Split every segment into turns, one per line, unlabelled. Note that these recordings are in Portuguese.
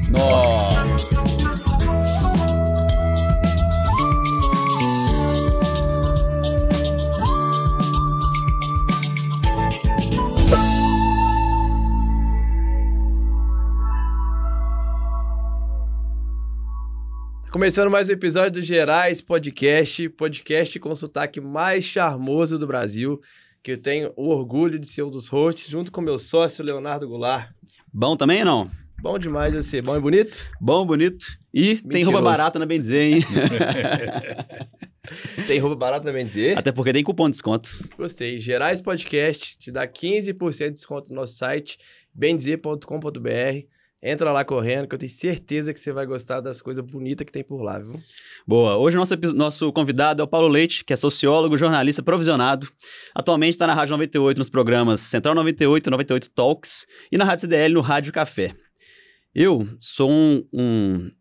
Nossa. Começando mais um episódio do Gerais podcast com o sotaque mais charmoso do Brasil, que eu tenho o orgulho de ser um dos hosts, junto com meu sócio, Leonardo Goulart.
Bom também ou não?
Bom demais você. Bom e bonito?
Bom, bonito. E
Mentiroso.
Tem roupa barata na Bem Dizer, hein?
Tem roupa barata na Bem Dizer?
Até porque tem cupom de desconto.
Gostei. Gerais Podcast te dá 15% de desconto no nosso site, bemdizer.com.br. Entra lá correndo, que eu tenho certeza que você vai gostar das coisas bonitas que tem por lá, viu?
Boa. Hoje o nosso convidado é o Paulo Leite, que é sociólogo, jornalista provisionado. Atualmente está na Rádio 98 nos programas Central 98, 98 Talks e na Rádio CDL no Rádio Café. Eu sou um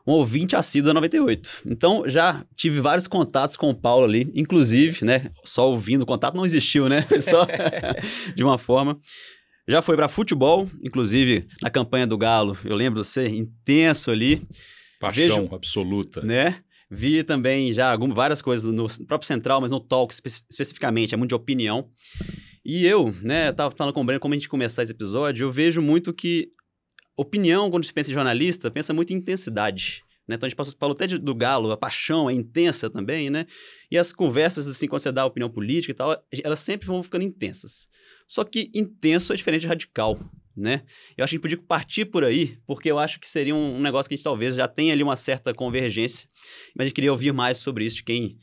ouvinte assíduo da 98. Então, já tive vários contatos com o Paulo ali, inclusive, né? Só ouvindo, o contato não existiu, né? Só de uma forma. Já foi para futebol, inclusive na campanha do Galo, eu lembro de você intenso ali.
Paixão absoluta.
Né? Vi também já várias coisas no próprio Central, mas no Talk especificamente, é muito de opinião. E eu, né, tava falando com o Breno, como a gente começar esse episódio, eu vejo muito que opinião, quando se pensa em jornalista, pensa muito em intensidade. Né? Então a gente falou até do Galo, a paixão é intensa também, né? E as conversas, assim, quando você dá opinião política e tal, elas sempre vão ficando intensas. Só que intenso é diferente de radical, né? Eu acho que a gente podia partir por aí, porque eu acho que seria um negócio que a gente talvez já tenha ali uma certa convergência, mas a gente queria ouvir mais sobre isso, de quem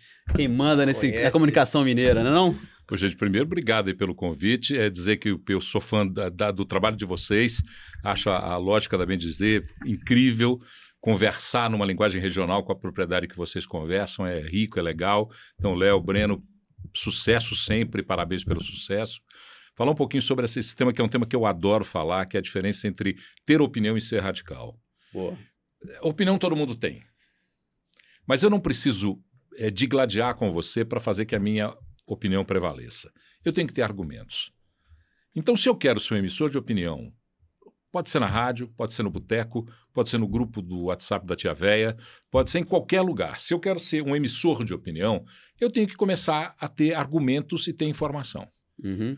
manda na comunicação mineira, não?
Pô, gente, primeiro, obrigado aí pelo convite. É dizer que eu sou fã do trabalho de vocês, acho a lógica da Bem Dizer incrível. Conversar numa linguagem regional com a propriedade que vocês conversam é rico, é legal. Então, Léo, Breno, sucesso sempre, parabéns pelo sucesso. Falar um pouquinho sobre esse tema, que é um tema que eu adoro falar, que é a diferença entre ter opinião e ser radical.
Boa.
Opinião todo mundo tem. Mas eu não preciso digladiar com você para fazer que a minha opinião prevaleça. Eu tenho que ter argumentos. Então, se eu quero ser um emissor de opinião, pode ser na rádio, pode ser no boteco, pode ser no grupo do WhatsApp da Tia Véia, pode ser em qualquer lugar. Se eu quero ser um emissor de opinião, eu tenho que começar a ter argumentos e ter informação.
Uhum.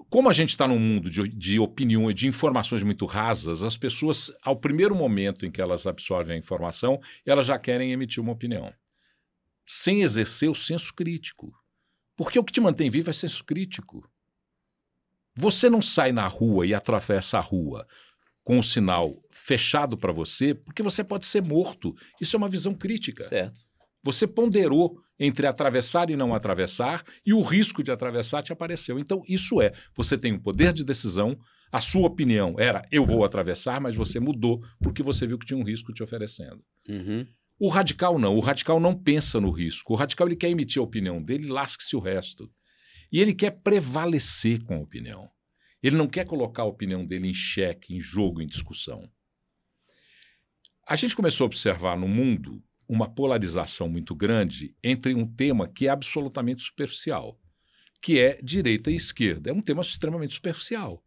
Como a gente está num mundo de opinião e de informações muito rasas, as pessoas, ao primeiro momento em que elas absorvem a informação, elas já querem emitir uma opinião, sem exercer o senso crítico. Porque o que te mantém vivo é senso crítico. Você não sai na rua e atravessa a rua com o sinal fechado para você, porque você pode ser morto. Isso é uma visão crítica.
Certo.
Você ponderou entre atravessar e não atravessar, e o risco de atravessar te apareceu. Então, você tem um poder de decisão, a sua opinião era, eu vou atravessar, mas você mudou porque você viu que tinha um risco te oferecendo.
Uhum.
O radical não pensa no risco. O radical ele quer emitir a opinião dele, lasque-se o resto. E ele quer prevalecer com a opinião. Ele não quer colocar a opinião dele em xeque, em jogo, em discussão. A gente começou a observar no mundo uma polarização muito grande entre um tema que é absolutamente superficial, que é direita e esquerda. É um tema extremamente superficial.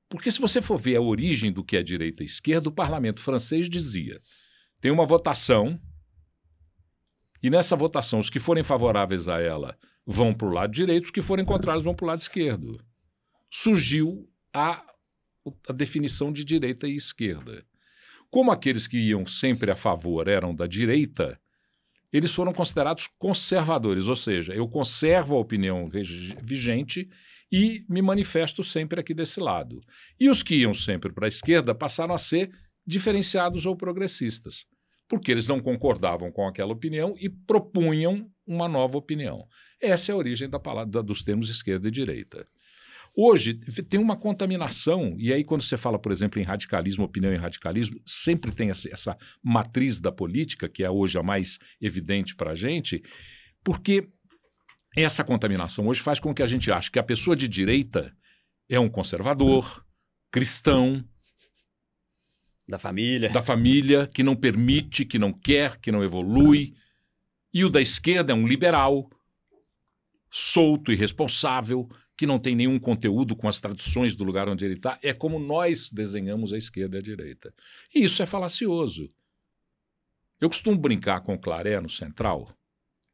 Porque se você for ver a origem do que é direita e esquerda, o parlamento francês dizia, tem uma votação, e nessa votação os que forem favoráveis a ela vão para o lado direito, os que forem contrários vão para o lado esquerdo. Surgiu a definição de direita e esquerda. Como aqueles que iam sempre a favor eram da direita, eles foram considerados conservadores, ou seja, eu conservo a opinião vigente e me manifesto sempre aqui desse lado. E os que iam sempre para a esquerda passaram a ser diferenciados ou progressistas, porque eles não concordavam com aquela opinião e propunham uma nova opinião. Essa é a origem dos termos esquerda e direita. Hoje tem uma contaminação, e aí quando você fala, por exemplo, em radicalismo, opinião e radicalismo, sempre tem essa matriz da política, que é hoje a mais evidente para a gente, porque essa contaminação hoje faz com que a gente ache que a pessoa de direita é um conservador, cristão,
da família,
que não permite, que não quer, que não evolui, e o da esquerda é um liberal, solto, irresponsável, que não tem nenhum conteúdo com as tradições do lugar onde ele está. É como nós desenhamos a esquerda e a direita. E isso é falacioso. Eu costumo brincar com o Claré no Central,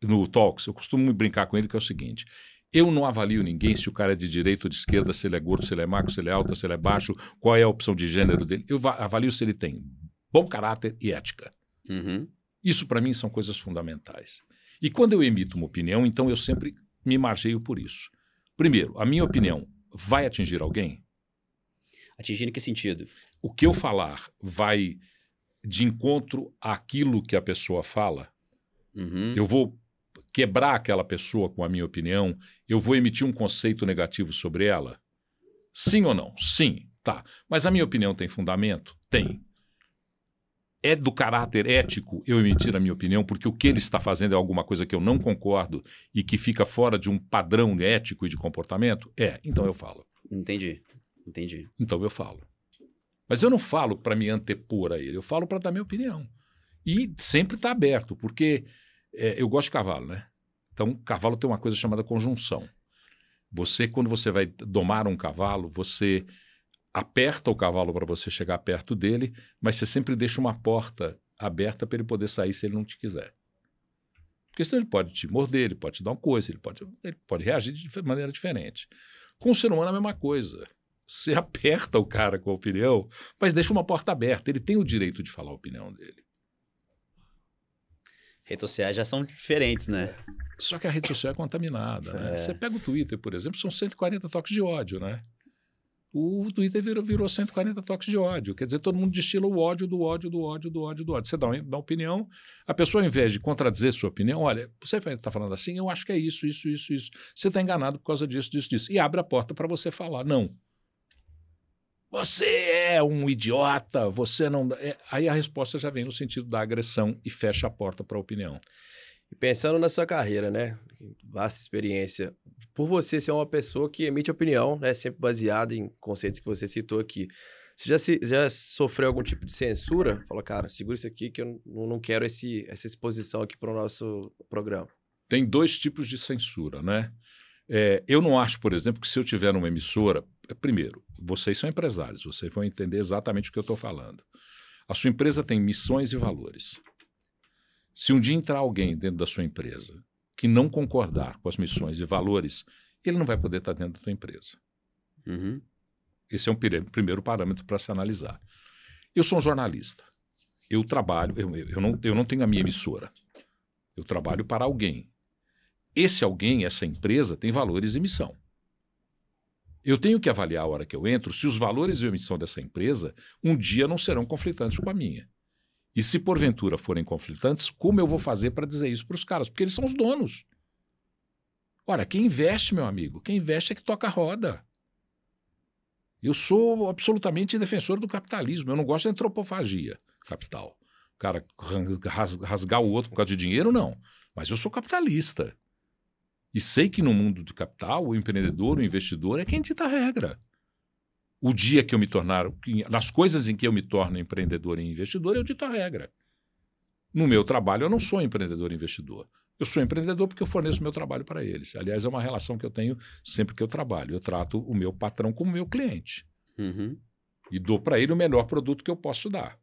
no Talks, eu costumo brincar com ele que é o seguinte: eu não avalio ninguém se o cara é de direita ou de esquerda, se ele é gordo, se ele é magro, se ele é alto, se ele é baixo, qual é a opção de gênero dele. Eu avalio se ele tem bom caráter e ética.
Uhum.
Isso, para mim, são coisas fundamentais. E quando eu emito uma opinião, então eu sempre me margeio por isso. Primeiro, a minha opinião vai atingir alguém?
Atingir em que sentido?
O que eu falar vai de encontro àquilo que a pessoa fala?
Uhum.
Eu vou quebrar aquela pessoa com a minha opinião? Eu vou emitir um conceito negativo sobre ela? Sim ou não? Sim. Tá. Mas a minha opinião tem fundamento? Tem. É do caráter ético eu emitir a minha opinião porque o que ele está fazendo é alguma coisa que eu não concordo e que fica fora de um padrão ético e de comportamento? É. Então eu falo.
Entendi.
Então eu falo. Mas eu não falo para me antepor a ele, eu falo para dar minha opinião. E sempre está aberto, porque eu gosto de cavalo, né? Então, cavalo tem uma coisa chamada conjunção. Quando você vai domar um cavalo, você aperta o cavalo para você chegar perto dele, mas você sempre deixa uma porta aberta para ele poder sair se ele não te quiser. Porque senão ele pode te morder, ele pode te dar uma coisa, ele pode reagir de maneira diferente. Com o ser humano é a mesma coisa. Você aperta o cara com a opinião, mas deixa uma porta aberta. Ele tem o direito de falar a opinião dele.
Redes sociais já são diferentes, né?
Só que a rede social é contaminada. Né? Você pega o Twitter, por exemplo, são 140 toques de ódio, né? O Twitter virou 140 toques de ódio. Quer dizer, todo mundo destila o ódio do ódio. Você dá uma opinião, a pessoa, ao invés de contradizer sua opinião, olha, você está falando assim, eu acho que é isso. Você está enganado por causa disso. E abre a porta para você falar. Não. Você é um idiota, você não... Aí a resposta já vem no sentido da agressão e fecha a porta para a opinião.
E pensando na sua carreira, né? Vasta experiência. Por você ser uma pessoa que emite opinião, né? Sempre baseada em conceitos que você citou aqui. Você já sofreu algum tipo de censura? Fala, cara, segura isso aqui que eu não quero essa exposição aqui para o nosso programa.
Tem dois tipos de censura, né? Eu não acho, por exemplo, que se eu tiver numa emissora... Primeiro, vocês são empresários, vocês vão entender exatamente o que eu estou falando. A sua empresa tem missões e valores. Se um dia entrar alguém dentro da sua empresa que não concordar com as missões e valores, ele não vai poder estar dentro da sua empresa.
Uhum.
Esse é um primeiro parâmetro para se analisar. Eu sou um jornalista. Eu trabalho, eu não tenho a minha emissora. Eu trabalho para alguém. Esse alguém, essa empresa, tem valores e missão. Eu tenho que avaliar a hora que eu entro se os valores e a missão dessa empresa um dia não serão conflitantes com a minha. E se porventura forem conflitantes, como eu vou fazer para dizer isso para os caras? Porque eles são os donos. Ora, quem investe, meu amigo, quem investe é que toca a roda. Eu sou absolutamente defensor do capitalismo. Eu não gosto de antropofagia capital. O cara rasgar o outro por causa de dinheiro, não. Mas eu sou capitalista. E sei que no mundo do capital, o empreendedor, o investidor é quem dita a regra. O dia que eu me tornar... Nas coisas em que eu me torno empreendedor e investidor, eu dito a regra. No meu trabalho, eu não sou empreendedor e investidor. Eu sou empreendedor porque eu forneço meu trabalho para eles. Aliás, é uma relação que eu tenho sempre que eu trabalho. Eu trato o meu patrão como meu cliente.
Uhum.
E dou para ele o melhor produto que eu posso dar.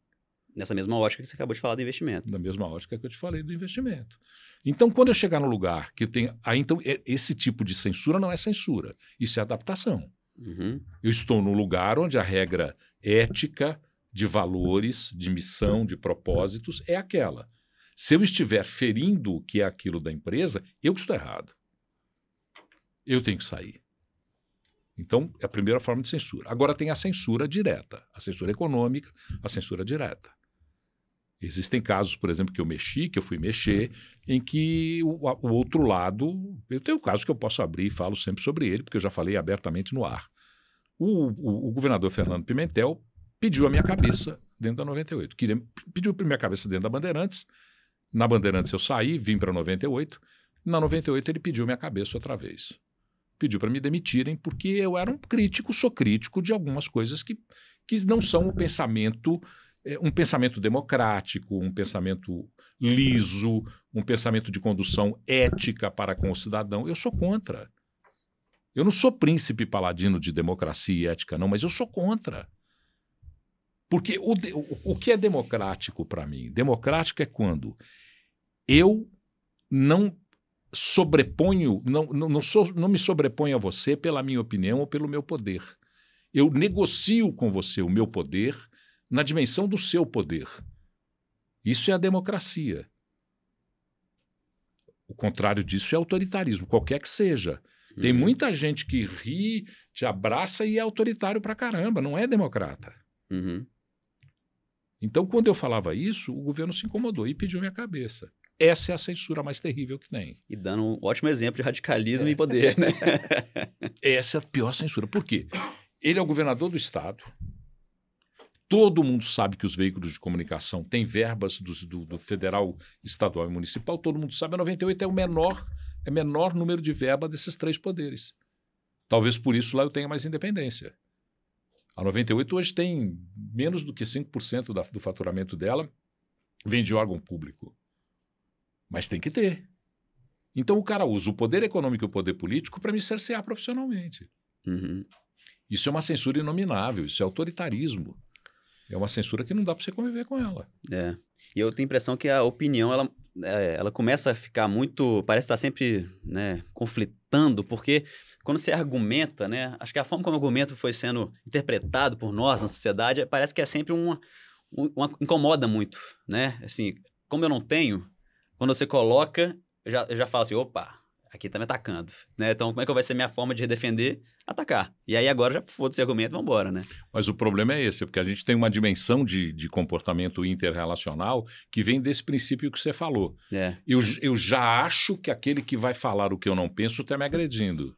Nessa mesma ótica que você acabou de falar do investimento.
Na mesma ótica que eu te falei do investimento. Então, quando eu chegar no lugar que tem... então, esse tipo de censura não é censura. Isso é adaptação.
Uhum.
Eu estou no lugar onde a regra ética, de valores, de missão, de propósitos, é aquela. Se eu estiver ferindo o que é aquilo da empresa, eu que estou errado. Eu tenho que sair. Então, é a primeira forma de censura. Agora tem a censura direta, a censura econômica, a censura direta. Existem casos, por exemplo, que eu fui mexer, em que o outro lado... Eu tenho casos que eu posso abrir e falo sempre sobre ele, porque eu já falei abertamente no ar. O governador Fernando Pimentel pediu a minha cabeça dentro da 98. Pediu a minha cabeça dentro da Bandeirantes. Na Bandeirantes eu saí, vim para 98. Na 98 ele pediu minha cabeça outra vez. Pediu para me demitirem porque eu era sou crítico de algumas coisas que não são o pensamento... um pensamento democrático, um pensamento liso, um pensamento de condução ética para com o cidadão. Eu sou contra. Eu não sou príncipe paladino de democracia e ética, não, mas eu sou contra. Porque o que é democrático para mim? Democrático é quando eu não sobreponho, não me sobreponho a você pela minha opinião ou pelo meu poder. Eu negocio com você o meu poder na dimensão do seu poder. Isso é a democracia. O contrário disso é autoritarismo, qualquer que seja. Tem muita gente que ri, te abraça e é autoritário pra caramba, não é democrata.
Uhum.
Então, quando eu falava isso, o governo se incomodou e pediu minha cabeça. Essa é a censura mais terrível que tem.
E dando um ótimo exemplo de radicalismo e poder, né?
Essa é a pior censura. Por quê? Ele é o governador do estado. Todo mundo sabe que os veículos de comunicação têm verbas do federal, estadual e municipal. Todo mundo sabe. A 98 é o menor número de verba desses três poderes. Talvez por isso lá eu tenha mais independência. A 98 hoje tem menos do que 5% do faturamento dela vem de órgão público. Mas tem que ter. Então o cara usa o poder econômico e o poder político para me cercear profissionalmente.
Uhum.
Isso é uma censura inominável, isso é autoritarismo. É uma censura que não dá para você conviver com ela.
É. E eu tenho a impressão que a opinião, ela começa a ficar muito... Parece estar sempre, né, conflitando, porque quando você argumenta, né, acho que a forma como o argumento foi sendo interpretado por nós na sociedade, parece que é sempre incomoda muito, né? Assim, como eu não tenho, quando você coloca, eu já falo assim, opa, aqui tá me atacando, né? Então, como é que vai ser minha forma de defender? Atacar. E aí agora já foda-se esse argumento, vamos embora, né?
Mas o problema é esse, porque a gente tem uma dimensão de comportamento interrelacional que vem desse princípio que você falou.
É.
Eu já acho que aquele que vai falar o que eu não penso está me agredindo.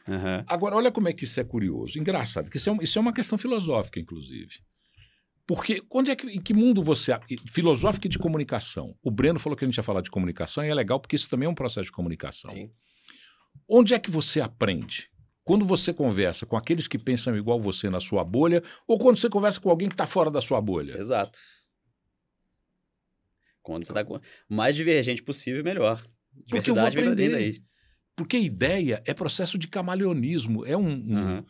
Uhum.
Agora, olha como é que isso é curioso. Engraçado, que isso é uma questão filosófica, inclusive. Porque em que mundo você... Filosófica e de comunicação. O Breno falou que a gente ia falar de comunicação e é legal porque isso também é um processo de comunicação.
Sim.
Onde é que você aprende? Quando você conversa com aqueles que pensam igual você na sua bolha ou quando você conversa com alguém que está fora da sua bolha?
Exato. Quando você está o mais divergente possível, melhor.
Porque eu vou
Diversidade vem
aprender.
daí.
Porque ideia é processo de camaleonismo. É
Uhum.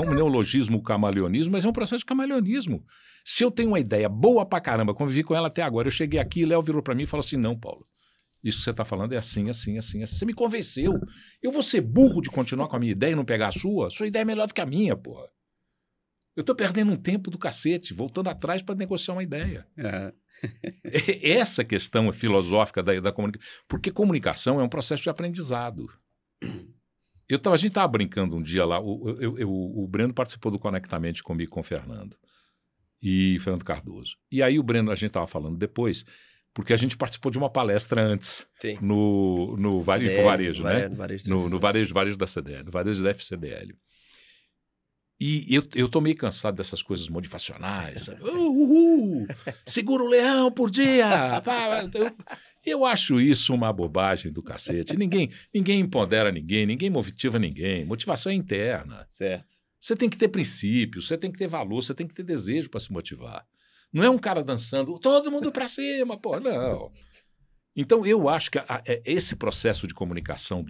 um neologismo, o camaleonismo, mas é um processo de camaleonismo. Se eu tenho uma ideia boa pra caramba, convivi com ela até agora, eu cheguei aqui, Léo virou pra mim e falou assim, não, Paulo, isso que você tá falando é assim, assim, assim, assim. Você me convenceu. Eu vou ser burro de continuar com a minha ideia e não pegar a sua? Sua ideia é melhor do que a minha, porra. Eu tô perdendo um tempo do cacete, voltando atrás para negociar uma ideia.
Uhum.
Essa questão filosófica da comunicação. Porque comunicação é um processo de aprendizado. A gente estava brincando um dia lá, o Breno participou do Conectamente comigo com o Fernando Cardoso. E aí a gente estava falando depois, porque a gente participou de uma palestra antes.
Sim.
No Infovarejo, né?
No
varejo da CDL, no varejo da FCDL. E eu tô meio cansado dessas coisas motivacionais, sabe? Segura o leão por dia! Eu acho isso uma bobagem do cacete. Ninguém empodera ninguém motiva ninguém. Motivação é interna.
Certo.
Você tem que ter princípios, você tem que ter valor, você tem que ter desejo para se motivar. Não é um cara dançando, todo mundo para cima, pô, não. Então, eu acho que esse processo de comunicação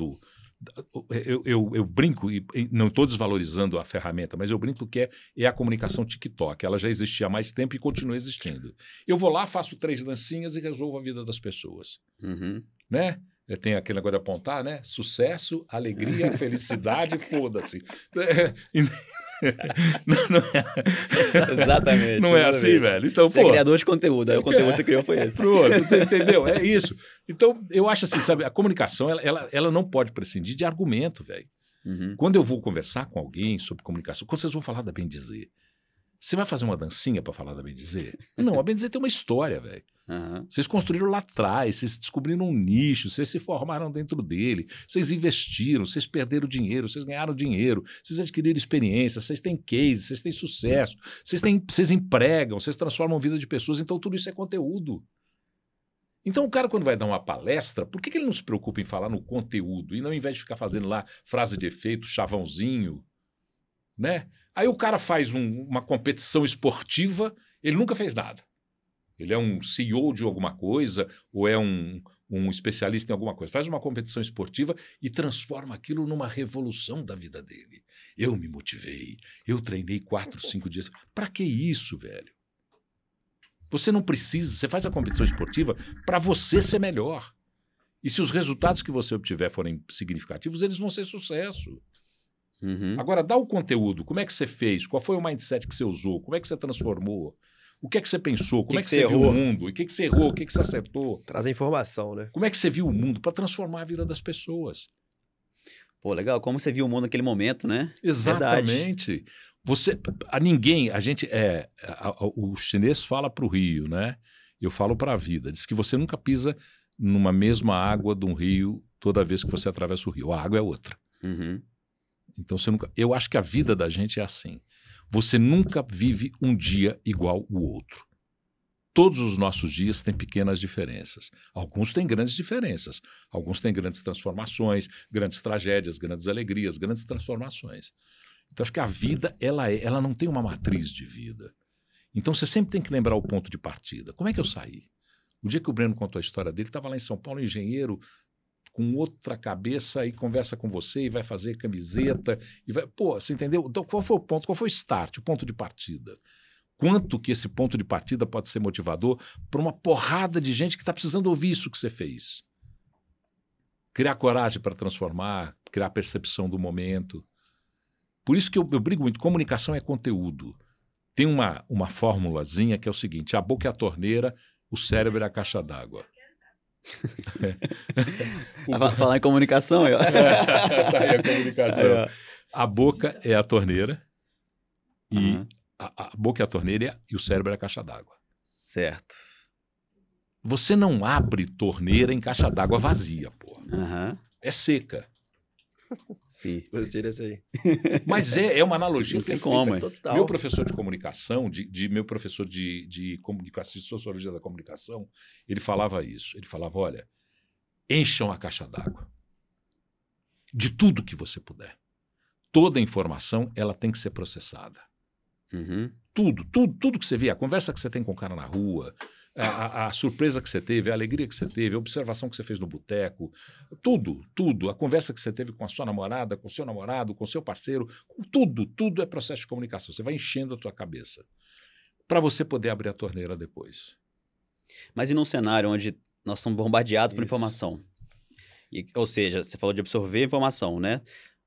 eu brinco, e não estou desvalorizando a ferramenta, mas eu brinco que é a comunicação TikTok. Ela já existia há mais tempo e continua existindo. Eu vou lá, faço 3 dancinhas e resolvo a vida das pessoas.
Uhum.
Né? Tem aquele negócio de apontar, né? Sucesso, alegria, felicidade, foda-se. Não é...
Exatamente.
Não é assim, velho? Então,
você é criador de conteúdo, aí o conteúdo que você criou foi esse.
Pronto, você entendeu? É isso. Então, eu acho assim, sabe, a comunicação, ela não pode prescindir de argumento, velho.
Uhum.
Quando eu vou conversar com alguém sobre comunicação, quando vocês vão falar da Bem-Dizer, você vai fazer uma dancinha para falar da Bem-Dizer? Não, a Bem-Dizer tem uma história, velho.
Uhum.
Vocês construíram lá atrás, vocês descobriram um nicho, vocês se formaram dentro dele, vocês investiram, vocês perderam dinheiro, vocês ganharam dinheiro, vocês adquiriram experiência, vocês têm case, vocês têm sucesso, vocês empregam, vocês transformam a vida de pessoas, então tudo isso é conteúdo. Então o cara quando vai dar uma palestra, por que ele não se preocupa em falar no conteúdo e não, ao invés de ficar fazendo lá frase de efeito, chavãozinho, né? Aí o cara faz uma competição esportiva, ele nunca fez nada. Ele é um CEO de alguma coisa, ou é um um especialista em alguma coisa, faz uma competição esportiva e transforma aquilo numa revolução da vida dele. Eu me motivei, eu treinei 4, 5 dias. Para que isso, velho? Você não precisa, você faz a competição esportiva para você ser melhor. E se os resultados que você obtiver forem significativos, eles vão ser sucesso. Agora, dá o conteúdo, como é que você fez, qual foi o mindset que você usou, como é que você transformou, o que é que você pensou, como é que você viu o mundo, o que você errou, o que você acertou.
Traz a informação, né?
Como é que você viu o mundo para transformar a vida das pessoas.
Pô, legal. Como você viu o mundo naquele momento, né?
Exatamente. O chinês fala para o rio, né? Eu falo para a vida. Diz que você nunca pisa numa mesma água de um rio toda vez que você atravessa o rio. A água é outra. Então você nunca. Eu acho que a vida da gente é assim. Você nunca vive um dia igual o outro. Todos os nossos dias têm pequenas diferenças. Alguns têm grandes diferenças. Alguns têm grandes transformações, grandes tragédias, grandes alegrias, grandes transformações. Então acho que a vida ela não tem uma matriz de vida. Então você sempre tem que lembrar o ponto de partida. Como é que eu saí? O dia que o Breno contou a história dele, estava lá em São Paulo, engenheiro, com outra cabeça, e conversa com você e vai fazer camiseta. Pô, você entendeu? Então, qual foi o ponto? Qual foi o start, o ponto de partida? Quanto que esse ponto de partida pode ser motivador para uma porrada de gente que está precisando ouvir isso que você fez? Criar coragem para transformar, criar percepção do momento. Por isso que eu brigo muito. Comunicação é conteúdo. Tem uma formulazinha que é o seguinte: a boca é a torneira, o cérebro é a caixa d'água.
Falar em comunicação, aí, ó.
Tá aí a comunicação. A boca é a torneira e a boca é a torneira e o cérebro é a caixa d'água.
Certo.
Você não abre torneira em caixa d'água vazia, pô. É seca.
Sim, gostei dessa aí.
Mas é uma analogia
que como,
total.
Meu professor de comunicação, meu professor de sociologia da comunicação, ele falava isso. Ele falava, olha, encham a caixa d'água de tudo que você puder. Toda informação, ela tem que ser processada. Tudo que você vê, a conversa que você tem com o cara na rua, a surpresa que você teve, a alegria que você teve, a observação que você fez no boteco, tudo, a conversa que você teve com a sua namorada, com o seu namorado, com o seu parceiro, tudo é processo de comunicação. Você vai enchendo a tua cabeça para você poder abrir a torneira depois.
Mas e num cenário onde nós somos bombardeados por informação? Ou seja, você falou de absorver informação, né?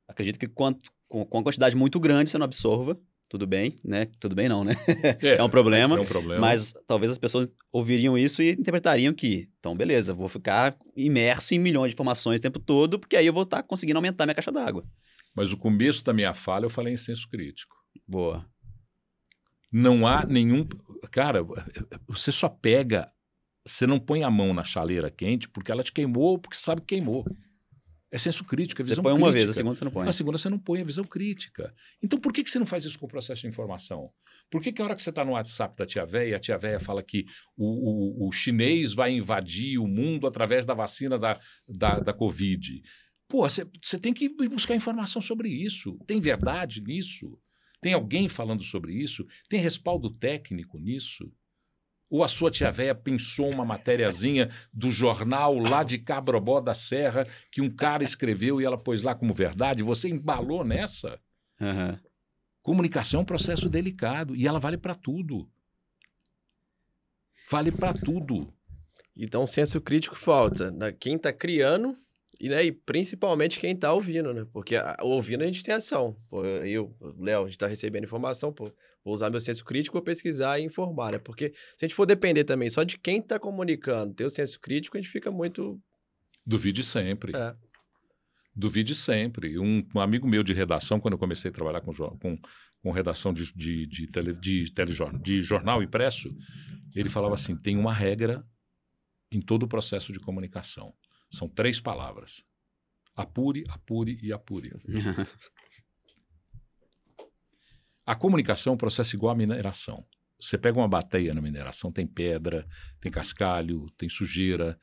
Acredito que com uma quantidade muito grande você não absorva. Tudo bem, né? Tudo bem não, né? É um problema, mas talvez as pessoas ouviriam isso e interpretariam que, então, beleza, vou ficar imerso em milhões de informações o tempo todo, porque aí eu vou estar conseguindo aumentar minha caixa d'água.
Mas o começo da minha fala eu falei em senso crítico.
Boa.
Não há nenhum... Cara, você só pega... Você não põe a mão na chaleira quente porque ela te queimou ou porque sabe que queimou. É senso crítico, é visão crítica.
Você põe uma vez, a segunda você não põe.
A segunda você não põe, é visão crítica. Então por que você não faz isso com o processo de informação? Por que a hora que você está no WhatsApp da tia véia, a tia véia fala que o chinês vai invadir o mundo através da vacina da Covid? Pô, você tem que ir buscar informação sobre isso. Tem verdade nisso? Tem alguém falando sobre isso? Tem respaldo técnico nisso? Ou a sua tia véia pensou uma matériazinha do jornal lá de Cabrobó da Serra que um cara escreveu e ela pôs lá como verdade? Você embalou nessa? Comunicação é um processo delicado e ela vale para tudo. Vale para tudo.
Então, senso crítico falta. Quem está criando e principalmente quem está ouvindo, né? Porque ouvindo a gente tem ação. Pô, Léo, a gente está recebendo informação, pô. Vou usar meu senso crítico para pesquisar e informar, né? Porque se a gente for depender também só de quem está comunicando, ter o senso crítico, a gente fica muito...
Duvide sempre. Duvide sempre. Um amigo meu de redação, quando eu comecei a trabalhar com redação de jornal impresso, ele falava assim, tem uma regra em todo o processo de comunicação. São 3 palavras. Apure, apure e apure. A comunicação é um processo igual à mineração. Você pega uma bateia na mineração, tem pedra, tem cascalho, tem sujeira,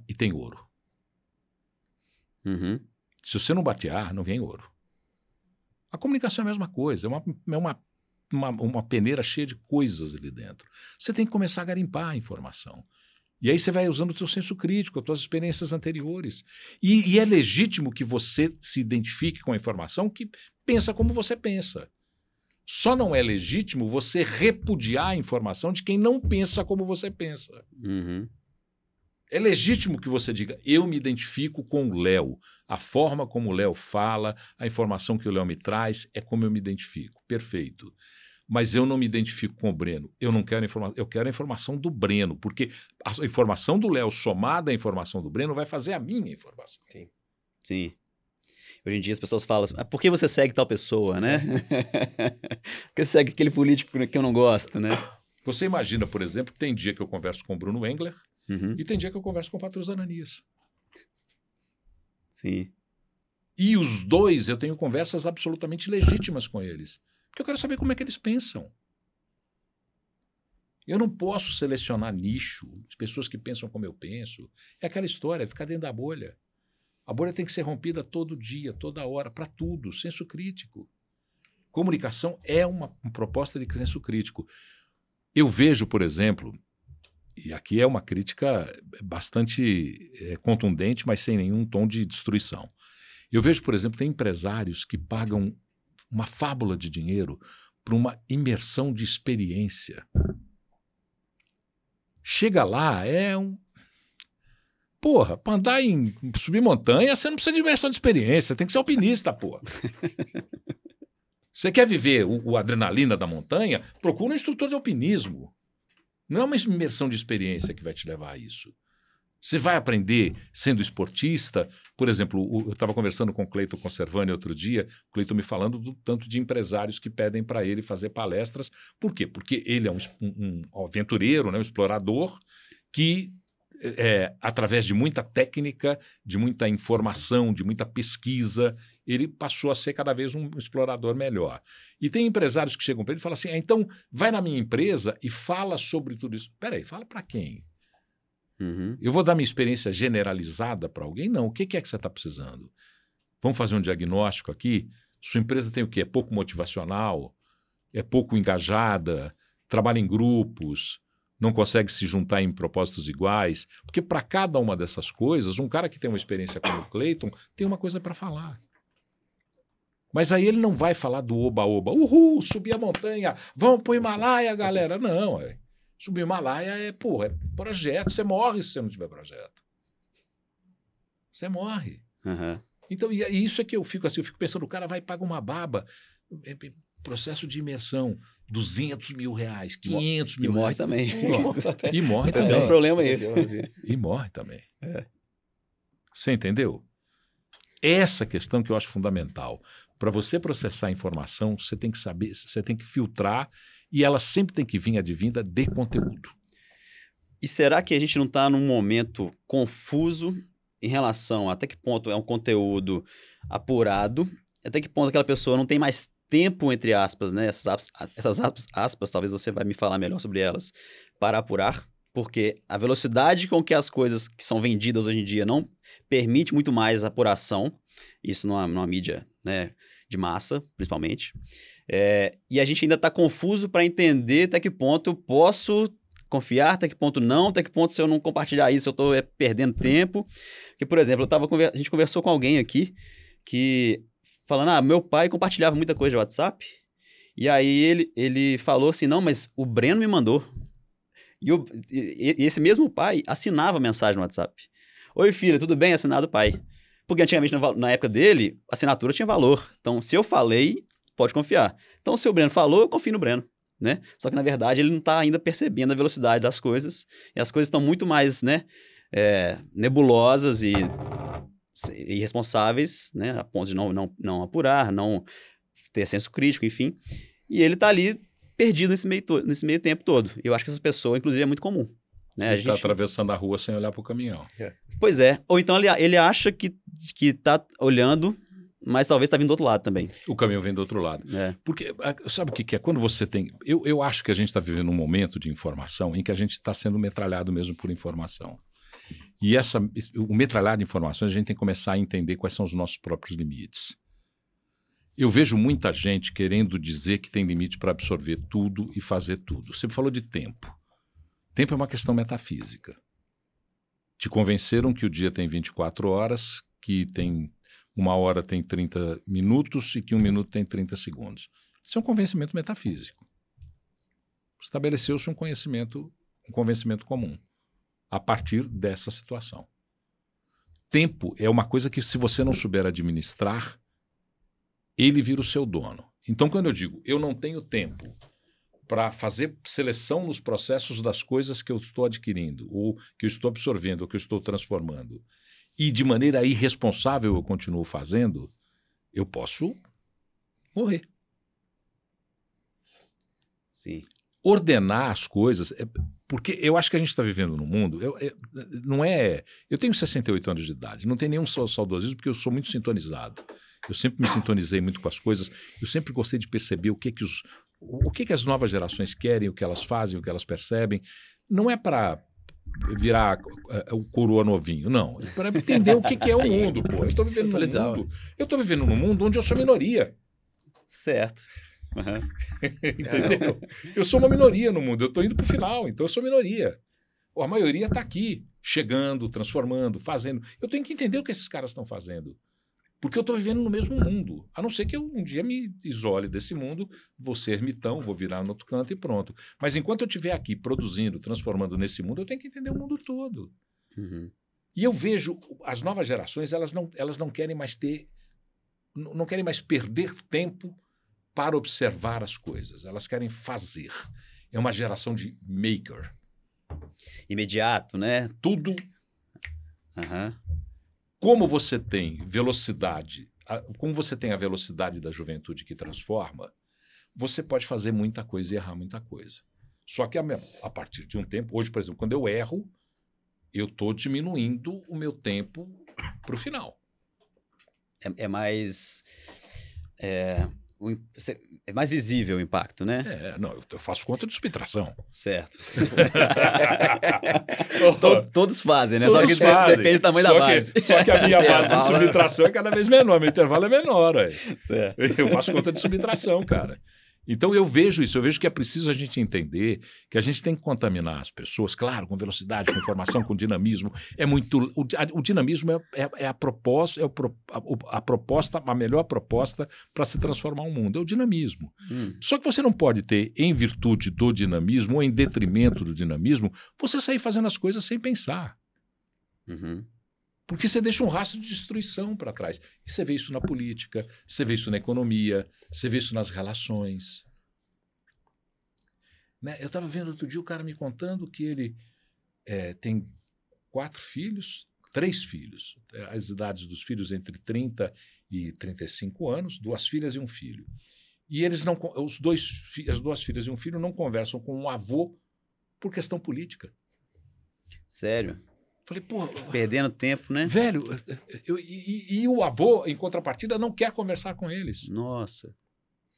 e tem ouro. Se você não batear, não vem ouro. A comunicação é a mesma coisa, é uma peneira cheia de coisas ali dentro. Você tem que começar a garimpar a informação. E aí você vai usando o teu senso crítico, as tuas experiências anteriores. E é legítimo que você se identifique com a informação que pensa como você pensa. Só não é legítimo você repudiar a informação de quem não pensa como você pensa.
Uhum.
É legítimo que você diga, eu me identifico com o Léo. A forma como o Léo fala, a informação que o Léo me traz é como eu me identifico. Perfeito. Mas eu não me identifico com o Breno. Eu não quero informação, eu quero a informação do Breno, porque a informação do Léo somada à informação do Breno vai fazer a minha informação.
Sim.
Sim. Hoje em dia as pessoas falam assim, por que você segue tal pessoa, né? Por que você segue aquele político que eu não gosto, né?
Você imagina, por exemplo, que tem dia que eu converso com o Bruno Engler
Uhum.
e tem dia que eu converso com o Patrus Ananias.
Sim.
E os dois eu tenho conversas absolutamente legítimas com eles. Porque eu quero saber como é que eles pensam. Eu não posso selecionar nicho de pessoas que pensam como eu penso. É aquela história, ficar dentro da bolha. A bolha tem que ser rompida todo dia, toda hora, para tudo, senso crítico. Comunicação é uma proposta de senso crítico. Eu vejo, por exemplo, e aqui é uma crítica bastante contundente, mas sem nenhum tom de destruição. Eu vejo, por exemplo, tem empresários que pagam uma fábula de dinheiro para uma imersão de experiência. Chega lá, é um... Porra, para andar subir montanha, você não precisa de imersão de experiência, tem que ser alpinista, porra. Você quer viver o adrenalina da montanha? Procura um instrutor de alpinismo. Não é uma imersão de experiência que vai te levar a isso. Você vai aprender sendo esportista. Por exemplo, eu estava conversando com o Cleiton Conservani outro dia, o Cleiton me falando do tanto de empresários que pedem para ele fazer palestras. Por quê? Porque ele é um aventureiro, né, um explorador, que, através de muita técnica, de muita informação, de muita pesquisa, ele passou a ser cada vez um explorador melhor. E tem empresários que chegam para ele e falam assim, então vai na minha empresa e fala sobre tudo isso. Peraí, fala para quem?
Uhum.
Eu vou dar minha experiência generalizada para alguém? Não. O que é que você está precisando? Vamos fazer um diagnóstico aqui? Sua empresa tem o quê? É pouco motivacional? É pouco engajada? Trabalha em grupos? Não consegue se juntar em propósitos iguais? Porque para cada uma dessas coisas, um cara que tem uma experiência como o Cleiton tem uma coisa para falar. Mas aí ele não vai falar do oba-oba. Uhul, subir a montanha, vamos para o Himalaia, galera. Não, subir o Himalaia é projeto. Você morre se você não tiver projeto. Você morre.
Uhum.
Então, e isso é que eu fico assim, eu fico pensando, o cara vai e paga uma baba, processo de imersão, R$200 mil, R$500 mil.
E morre também.
E morre
Tem
também.
esse problema aí.
E morre também. Você entendeu? Essa questão que eu acho fundamental. Para você processar a informação, você tem que saber, você tem que filtrar e ela sempre tem que vir advinda de conteúdo.
E será que a gente não está num momento confuso em relação a até que ponto é um conteúdo apurado, até que ponto aquela pessoa não tem mais tempo, entre aspas, né? Essas aspas, talvez você vai me falar melhor sobre elas, para apurar, porque a velocidade com que as coisas que são vendidas hoje em dia não permite muito mais apuração, isso numa mídia, né, de massa, principalmente. E a gente ainda está confuso para entender até que ponto eu posso confiar, até que ponto não, até que ponto se eu não compartilhar isso eu estou perdendo tempo. Porque, por exemplo, a gente conversou com alguém aqui que falando, meu pai compartilhava muita coisa de WhatsApp, e aí ele falou assim, não, mas o Breno me mandou. E esse mesmo pai assinava mensagem no WhatsApp. Oi, filha, tudo bem? Assinado pai. Porque antigamente, na época dele, a assinatura tinha valor. Então, se eu falei, pode confiar. Então, se o Breno falou, eu confio no Breno, né? Só que, na verdade, ele não está ainda percebendo a velocidade das coisas. E as coisas estão muito mais, né, nebulosas e irresponsáveis, né? A ponto de não apurar, não ter senso crítico, enfim. E ele está ali perdido nesse meio tempo todo. Eu acho que essa pessoa, inclusive, é muito comum. Né?
Ele está atravessando a rua sem olhar para o caminhão.
Pois é. Ou então ele acha que está olhando, mas talvez está vindo do outro lado também.
O caminhão vem do outro lado. Porque, sabe o que é? Quando você tem... Eu acho que a gente está vivendo um momento de informação em que a gente está sendo metralhado mesmo por informação. E o metralhar de informações, a gente tem que começar a entender quais são os nossos próprios limites. Eu vejo muita gente querendo dizer que tem limite para absorver tudo e fazer tudo. Você falou de tempo. Tempo é uma questão metafísica. Te convenceram que o dia tem 24 horas, que tem 1 hora tem 30 minutos e que 1 minuto tem 30 segundos. Isso é um convencimento metafísico. Estabeleceu-se um convencimento comum a partir dessa situação. Tempo é uma coisa que, se você não souber administrar, ele vira o seu dono. Então, quando eu digo, eu não tenho tempo para fazer seleção nos processos das coisas que eu estou adquirindo, ou que eu estou absorvendo, ou que eu estou transformando, e de maneira irresponsável eu continuo fazendo, eu posso morrer.
Sim.
Ordenar as coisas, porque eu acho que a gente está vivendo num mundo, não é... Eu tenho 68 anos de idade, não tem nenhum saudosismo, porque eu sou muito sintonizado. Eu sempre me sintonizei muito com as coisas, eu sempre gostei de perceber o que as novas gerações querem, o que elas fazem, o que elas percebem. Não é para virar o coroa novinho, não. É para entender o que é o mundo, pô. Eu estou vivendo num mundo onde eu sou minoria.
Certo. Uhum.
Entendeu? Eu sou uma minoria no mundo, eu estou indo para o final, então eu sou minoria. A maioria está aqui, chegando, transformando, fazendo. Eu tenho que entender o que esses caras estão fazendo. Porque eu estou vivendo no mesmo mundo. A não ser que eu um dia me isole desse mundo, vou ser ermitão, vou virar no outro canto e pronto. Mas enquanto eu estiver aqui produzindo, transformando nesse mundo, eu tenho que entender o mundo todo.
Uhum.
E eu vejo as novas gerações, elas não querem mais não querem mais perder tempo para observar as coisas. Elas querem fazer. É uma geração de maker.
Imediato, né?
Tudo.
Uhum.
Como você tem velocidade, como você tem a velocidade da juventude que transforma, você pode fazer muita coisa e errar muita coisa. Só que a partir de um tempo, hoje, por exemplo, quando eu erro, eu estou diminuindo o meu tempo para o final.
É mais... É mais visível o impacto, né?
Não, eu faço conta de subtração.
Certo. Todos fazem, né?
Todos
só que
fazem.
Depende do tamanho da base.
Só que a minha base de subtração é cada vez menor, meu intervalo é menor.
Certo.
Eu faço conta de subtração, cara. Então eu vejo isso, eu vejo que é preciso a gente entender que a gente tem que contaminar as pessoas, claro, com velocidade, com informação, com dinamismo. O dinamismo é a proposta, a melhor proposta para se transformar um mundo, é o dinamismo. Só que você não pode ter, em virtude do dinamismo ou em detrimento do dinamismo, você sair fazendo as coisas sem pensar.
Uhum.
Porque você deixa um rastro de destruição para trás. E você vê isso na política, você vê isso na economia, você vê isso nas relações. Né? Eu estava vendo outro dia o cara me contando que ele tem 3 filhos. As idades dos filhos entre 30 e 35 anos, 2 filhas e um filho. E eles não, as 2 filhas e um filho não conversam com um avô por questão política.
Sério?
Falei, porra...
Perdendo tempo, né?
Velho, e o avô, em contrapartida, não quer conversar com eles.
Nossa.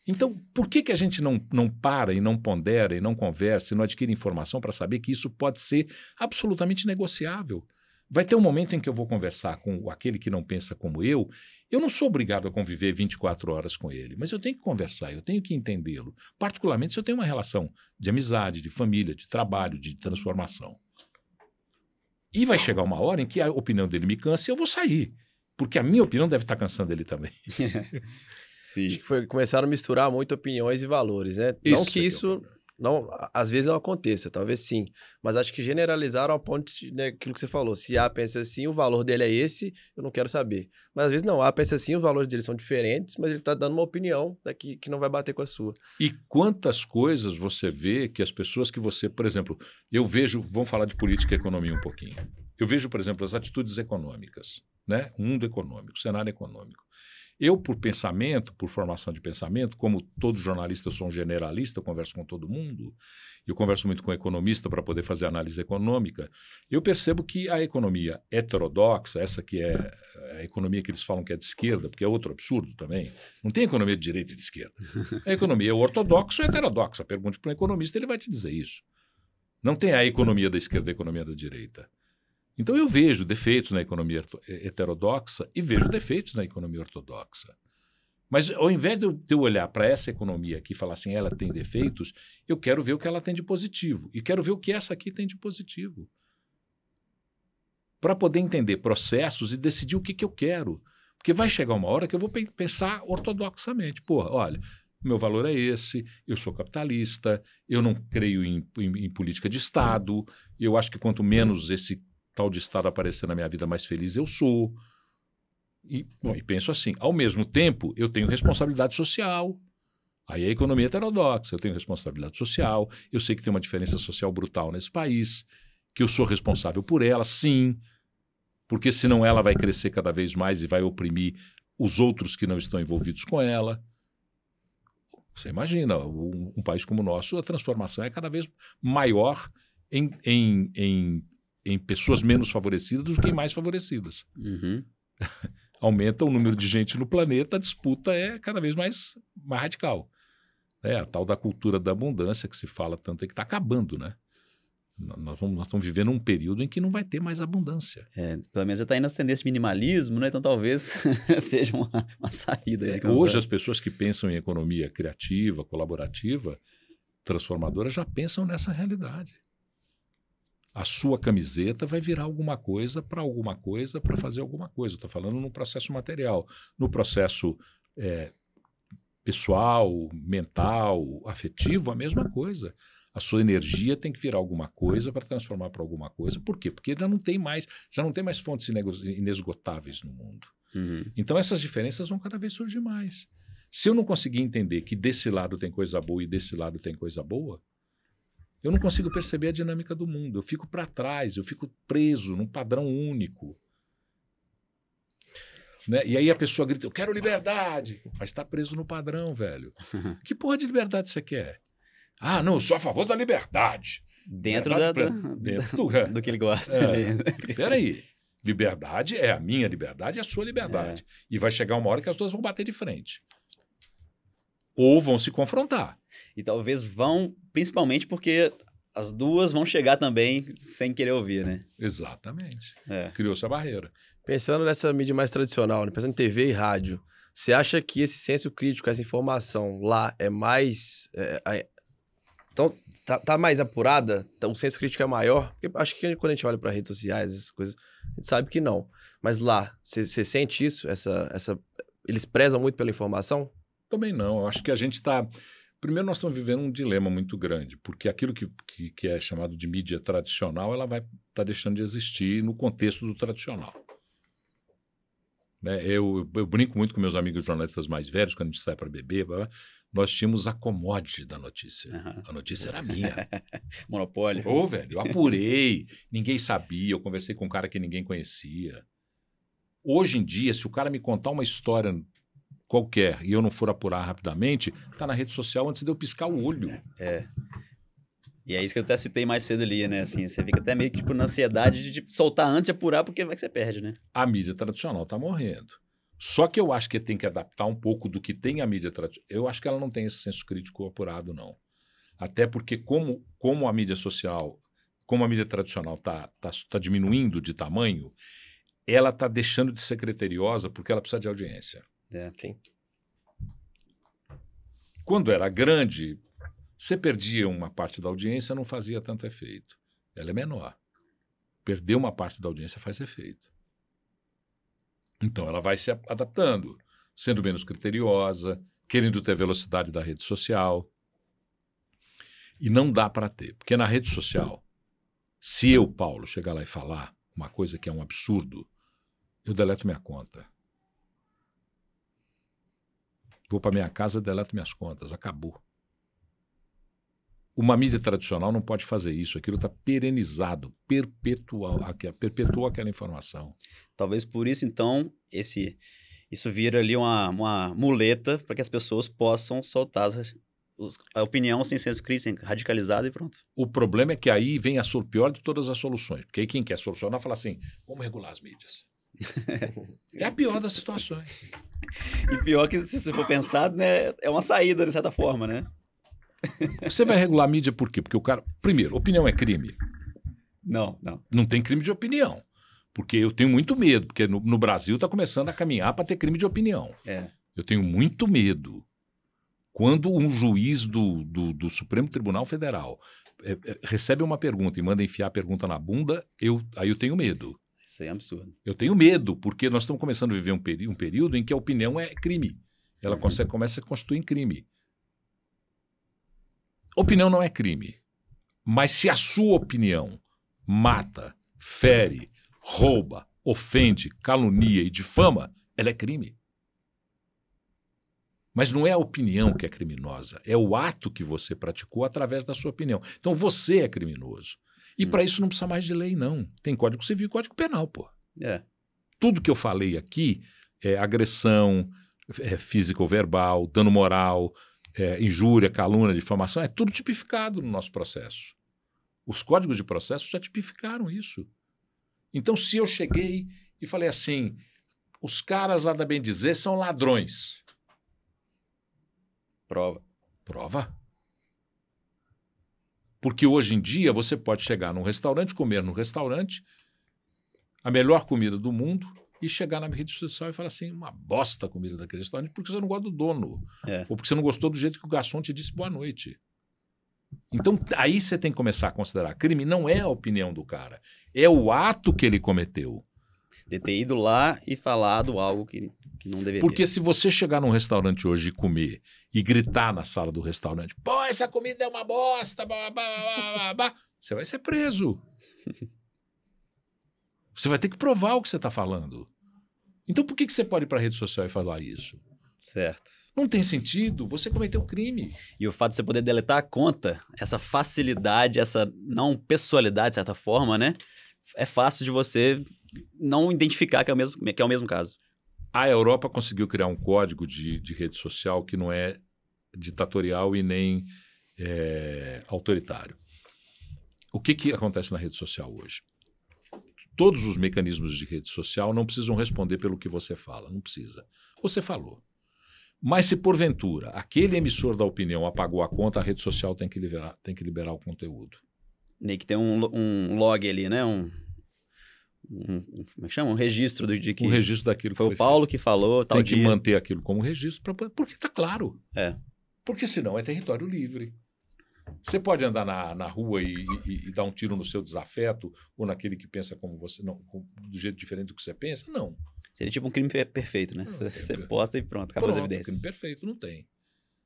Então, por que a gente não para e não pondera e não conversa e não adquire informação para saber que isso pode ser absolutamente negociável? Vai ter um momento em que eu vou conversar com aquele que não pensa como eu não sou obrigado a conviver 24 horas com ele, mas eu tenho que conversar, eu tenho que entendê-lo, particularmente se eu tenho uma relação de amizade, de família, de trabalho, de transformação. E vai chegar uma hora em que a opinião dele me cansa e eu vou sair. Porque a minha opinião deve estar cansando ele também.
Sim.
Acho que começaram a misturar muito opiniões e valores, né?
Isso
não que isso, não, às vezes não aconteça, talvez sim. Mas acho que generalizaram a ponto de, né, aquilo que você falou. Se A pensa assim, o valor dele é esse, eu não quero saber. Mas às vezes não, A pensa assim, os valores dele são diferentes, mas ele está dando uma opinião que não vai bater com a sua.
E quantas coisas você vê que as pessoas que você... Por exemplo, eu vejo... Vamos falar de política e economia um pouquinho. Eu vejo, por exemplo, as atitudes econômicas, né? O mundo econômico, o cenário econômico. Eu, por pensamento, por formação de pensamento, como todo jornalista, eu sou um generalista, eu converso com todo mundo, eu converso muito com economista para poder fazer análise econômica, eu percebo que a economia heterodoxa, essa que é a economia que eles falam que é de esquerda, porque é outro absurdo também, não tem economia de direita e de esquerda. A economia é ortodoxa ou heterodoxa. Pergunte para um economista, ele vai te dizer isso. Não tem a economia da esquerda e a economia da direita. Então eu vejo defeitos na economia heterodoxa e vejo defeitos na economia ortodoxa. Mas ao invés de eu olhar para essa economia aqui e falar assim, ela tem defeitos, eu quero ver o que ela tem de positivo. E quero ver o que essa aqui tem de positivo. para poder entender processos e decidir o que eu quero. Porque vai chegar uma hora que eu vou pensar ortodoxamente. Pô, olha, meu valor é esse, eu sou capitalista, eu não creio em política de Estado, eu acho que quanto menos esse tal de Estado aparecer na minha vida, mais feliz eu sou. E penso assim, ao mesmo tempo, eu tenho responsabilidade social. Aí a economia é heterodoxa, eu tenho responsabilidade social, eu sei que tem uma diferença social brutal nesse país, que eu sou responsável por ela, sim, porque senão ela vai crescer cada vez mais e vai oprimir os outros que não estão envolvidos com ela. Você imagina, um país como o nosso, a transformação é cada vez maior em pessoas menos favorecidas do que em mais favorecidas.
Uhum.
Aumenta o número de gente no planeta, a disputa é cada vez mais radical. A tal da cultura da abundância que se fala tanto aí, que está acabando, né? Nós estamos vivendo um período em que não vai ter mais abundância.
Pelo menos você está indo nas tendências de minimalismo, né? Então talvez seja uma saída.
Hoje as pessoas que pensam em economia criativa, colaborativa, transformadora, já pensam nessa realidade. A sua camiseta vai virar alguma coisa, para fazer alguma coisa. Estou falando no processo material. No processo pessoal, mental, afetivo, a mesma coisa. A sua energia tem que virar alguma coisa para transformar para alguma coisa. Por quê? Porque já não tem mais fontes inesgotáveis no mundo.
Uhum.
Então essas diferenças vão cada vez surgir mais. Se eu não conseguir entender que desse lado tem coisa boa e desse lado tem coisa boa, eu não consigo perceber a dinâmica do mundo. Eu fico para trás, eu fico preso num padrão único. Né? E aí a pessoa grita, eu quero liberdade, mas está preso no padrão, velho. Que porra de liberdade você quer? Ah, não, eu sou a favor da liberdade.
Dentro do que ele gosta.
Peraí, liberdade é a minha liberdade e a sua liberdade. E vai chegar uma hora que as duas vão bater de frente. Ou vão se confrontar.
E talvez vão, principalmente porque as duas vão chegar também sem querer ouvir, né?
Exatamente. Criou-se a barreira.
Pensando nessa mídia mais tradicional, né? Pensando em TV e rádio, você acha que esse senso crítico, essa informação lá é mais... Então, tá mais apurada? O senso crítico é maior? Porque acho que quando a gente olha para redes sociais, essas coisas, a gente sabe que não. Mas lá, você sente isso? Eles prezam muito pela informação?
Também não. Eu acho que a gente está... Primeiro, nós estamos vivendo um dilema muito grande, porque aquilo que é chamado de mídia tradicional, ela vai estar deixando de existir no contexto do tradicional. Né? Eu brinco muito com meus amigos jornalistas mais velhos, quando a gente sai para beber, nós tínhamos a commodity da notícia.
Uhum.
A notícia era minha.
Monopólio.
Velho, eu apurei, ninguém sabia, eu conversei com um cara que ninguém conhecia. Hoje em dia, se o cara me contar uma história qualquer e eu não for apurar rapidamente, tá na rede social antes de eu piscar o olho.
E é isso que eu até citei mais cedo ali, né? Assim, você fica até meio que na ansiedade de soltar antes de apurar, porque vai que você perde, né?
A mídia tradicional tá morrendo. Só que eu acho que tem que adaptar um pouco do que tem a mídia tradicional. Eu acho que ela não tem esse senso crítico apurado, não. Até porque como a mídia social, como a mídia tradicional tá diminuindo de tamanho, ela tá deixando de ser criteriosa porque ela precisa de audiência.
Sim.
Quando era grande, você perdia uma parte da audiência, não fazia tanto efeito. Ela é menor. Perder uma parte da audiência faz efeito. Então ela vai se adaptando, sendo menos criteriosa, querendo ter a velocidade da rede social. E não dá para ter, porque na rede social, se eu, Paulo, chegar lá e falar uma coisa que é um absurdo, eu deleto minha conta. Vou para minha casa, deleto minhas contas, acabou. Uma mídia tradicional não pode fazer isso, aquilo está perenizado, perpetua aquela informação.
Talvez por isso, então, isso vira ali uma muleta para que as pessoas possam soltar a opinião sem senso crítico, radicalizada e pronto.
O problema é que aí vem a pior de todas as soluções, porque aí quem quer solucionar fala assim, vamos regular as mídias. É a pior das situações.
E pior que, se você for pensar, né, é uma saída, de certa forma, né?
Você vai regular a mídia por quê? Porque o cara... Primeiro, opinião é crime?
Não.
Não tem crime de opinião. Porque eu tenho muito medo, porque no Brasil está começando a caminhar para ter crime de opinião. Eu tenho muito medo. Quando um juiz do Supremo Tribunal Federal recebe uma pergunta e manda enfiar a pergunta na bunda, aí eu tenho medo.
Isso aí é absurdo.
Eu tenho medo, porque nós estamos começando a viver um período em que a opinião é crime. Ela começa a constituir em crime. Opinião não é crime. Mas se a sua opinião mata, fere, rouba, ofende, calunia e difama, ela é crime. Mas não é a opinião que é criminosa, é o ato que você praticou através da sua opinião. Então você é criminoso. E para isso não precisa mais de lei, não. Tem Código Civil e Código Penal, pô. Tudo que eu falei aqui é agressão física ou verbal, dano moral, injúria, calúnia, difamação, é tudo tipificado no nosso processo. Os códigos de processo já tipificaram isso. Então, se eu cheguei e falei assim, os caras lá da Bendizer são ladrões. Prova. Porque hoje em dia você pode chegar num restaurante, comer num restaurante, a melhor comida do mundo, e chegar na rede social e falar assim, uma bosta a comida daquele restaurante, porque você não gosta do dono. Ou porque você não gostou do jeito que o garçom te disse boa noite. Então, aí você tem que começar a considerar. Crime não é a opinião do cara, é o ato que ele cometeu.
De ter ido lá e falado algo que não deveria.
Porque se você chegar num restaurante hoje e comer e gritar na sala do restaurante, pô, essa comida é uma bosta, você vai ser preso. Você vai ter que provar o que você está falando. Então por que você pode ir para a rede social e falar isso?
Certo.
Não tem sentido, você cometeu crime.
E o fato de você poder deletar a conta, essa facilidade, essa não pessoalidade, de certa forma, né? É fácil de você não identificar que é o mesmo caso.
A Europa conseguiu criar um código de rede social que não é ditatorial e nem autoritário. O que acontece na rede social hoje? Todos os mecanismos de rede social não precisam responder pelo que você fala, não precisa. Você falou. Mas se porventura aquele emissor da opinião apagou a conta, a rede social tem que liberar o conteúdo.
Meio que tem um log ali, né? Como é que chama? Um registro de que...
Um registro daquilo que
foi o Paulo que falou, tal dia.
Tem que manter aquilo como registro, porque está claro.
É.
Porque senão é território livre. Você pode andar na rua e dar um tiro no seu desafeto ou naquele que pensa como você, não, do jeito diferente do que você pensa? Não.
Seria tipo um crime perfeito, né? Você posta e pronto, acaba as evidências.
Crime perfeito, não tem.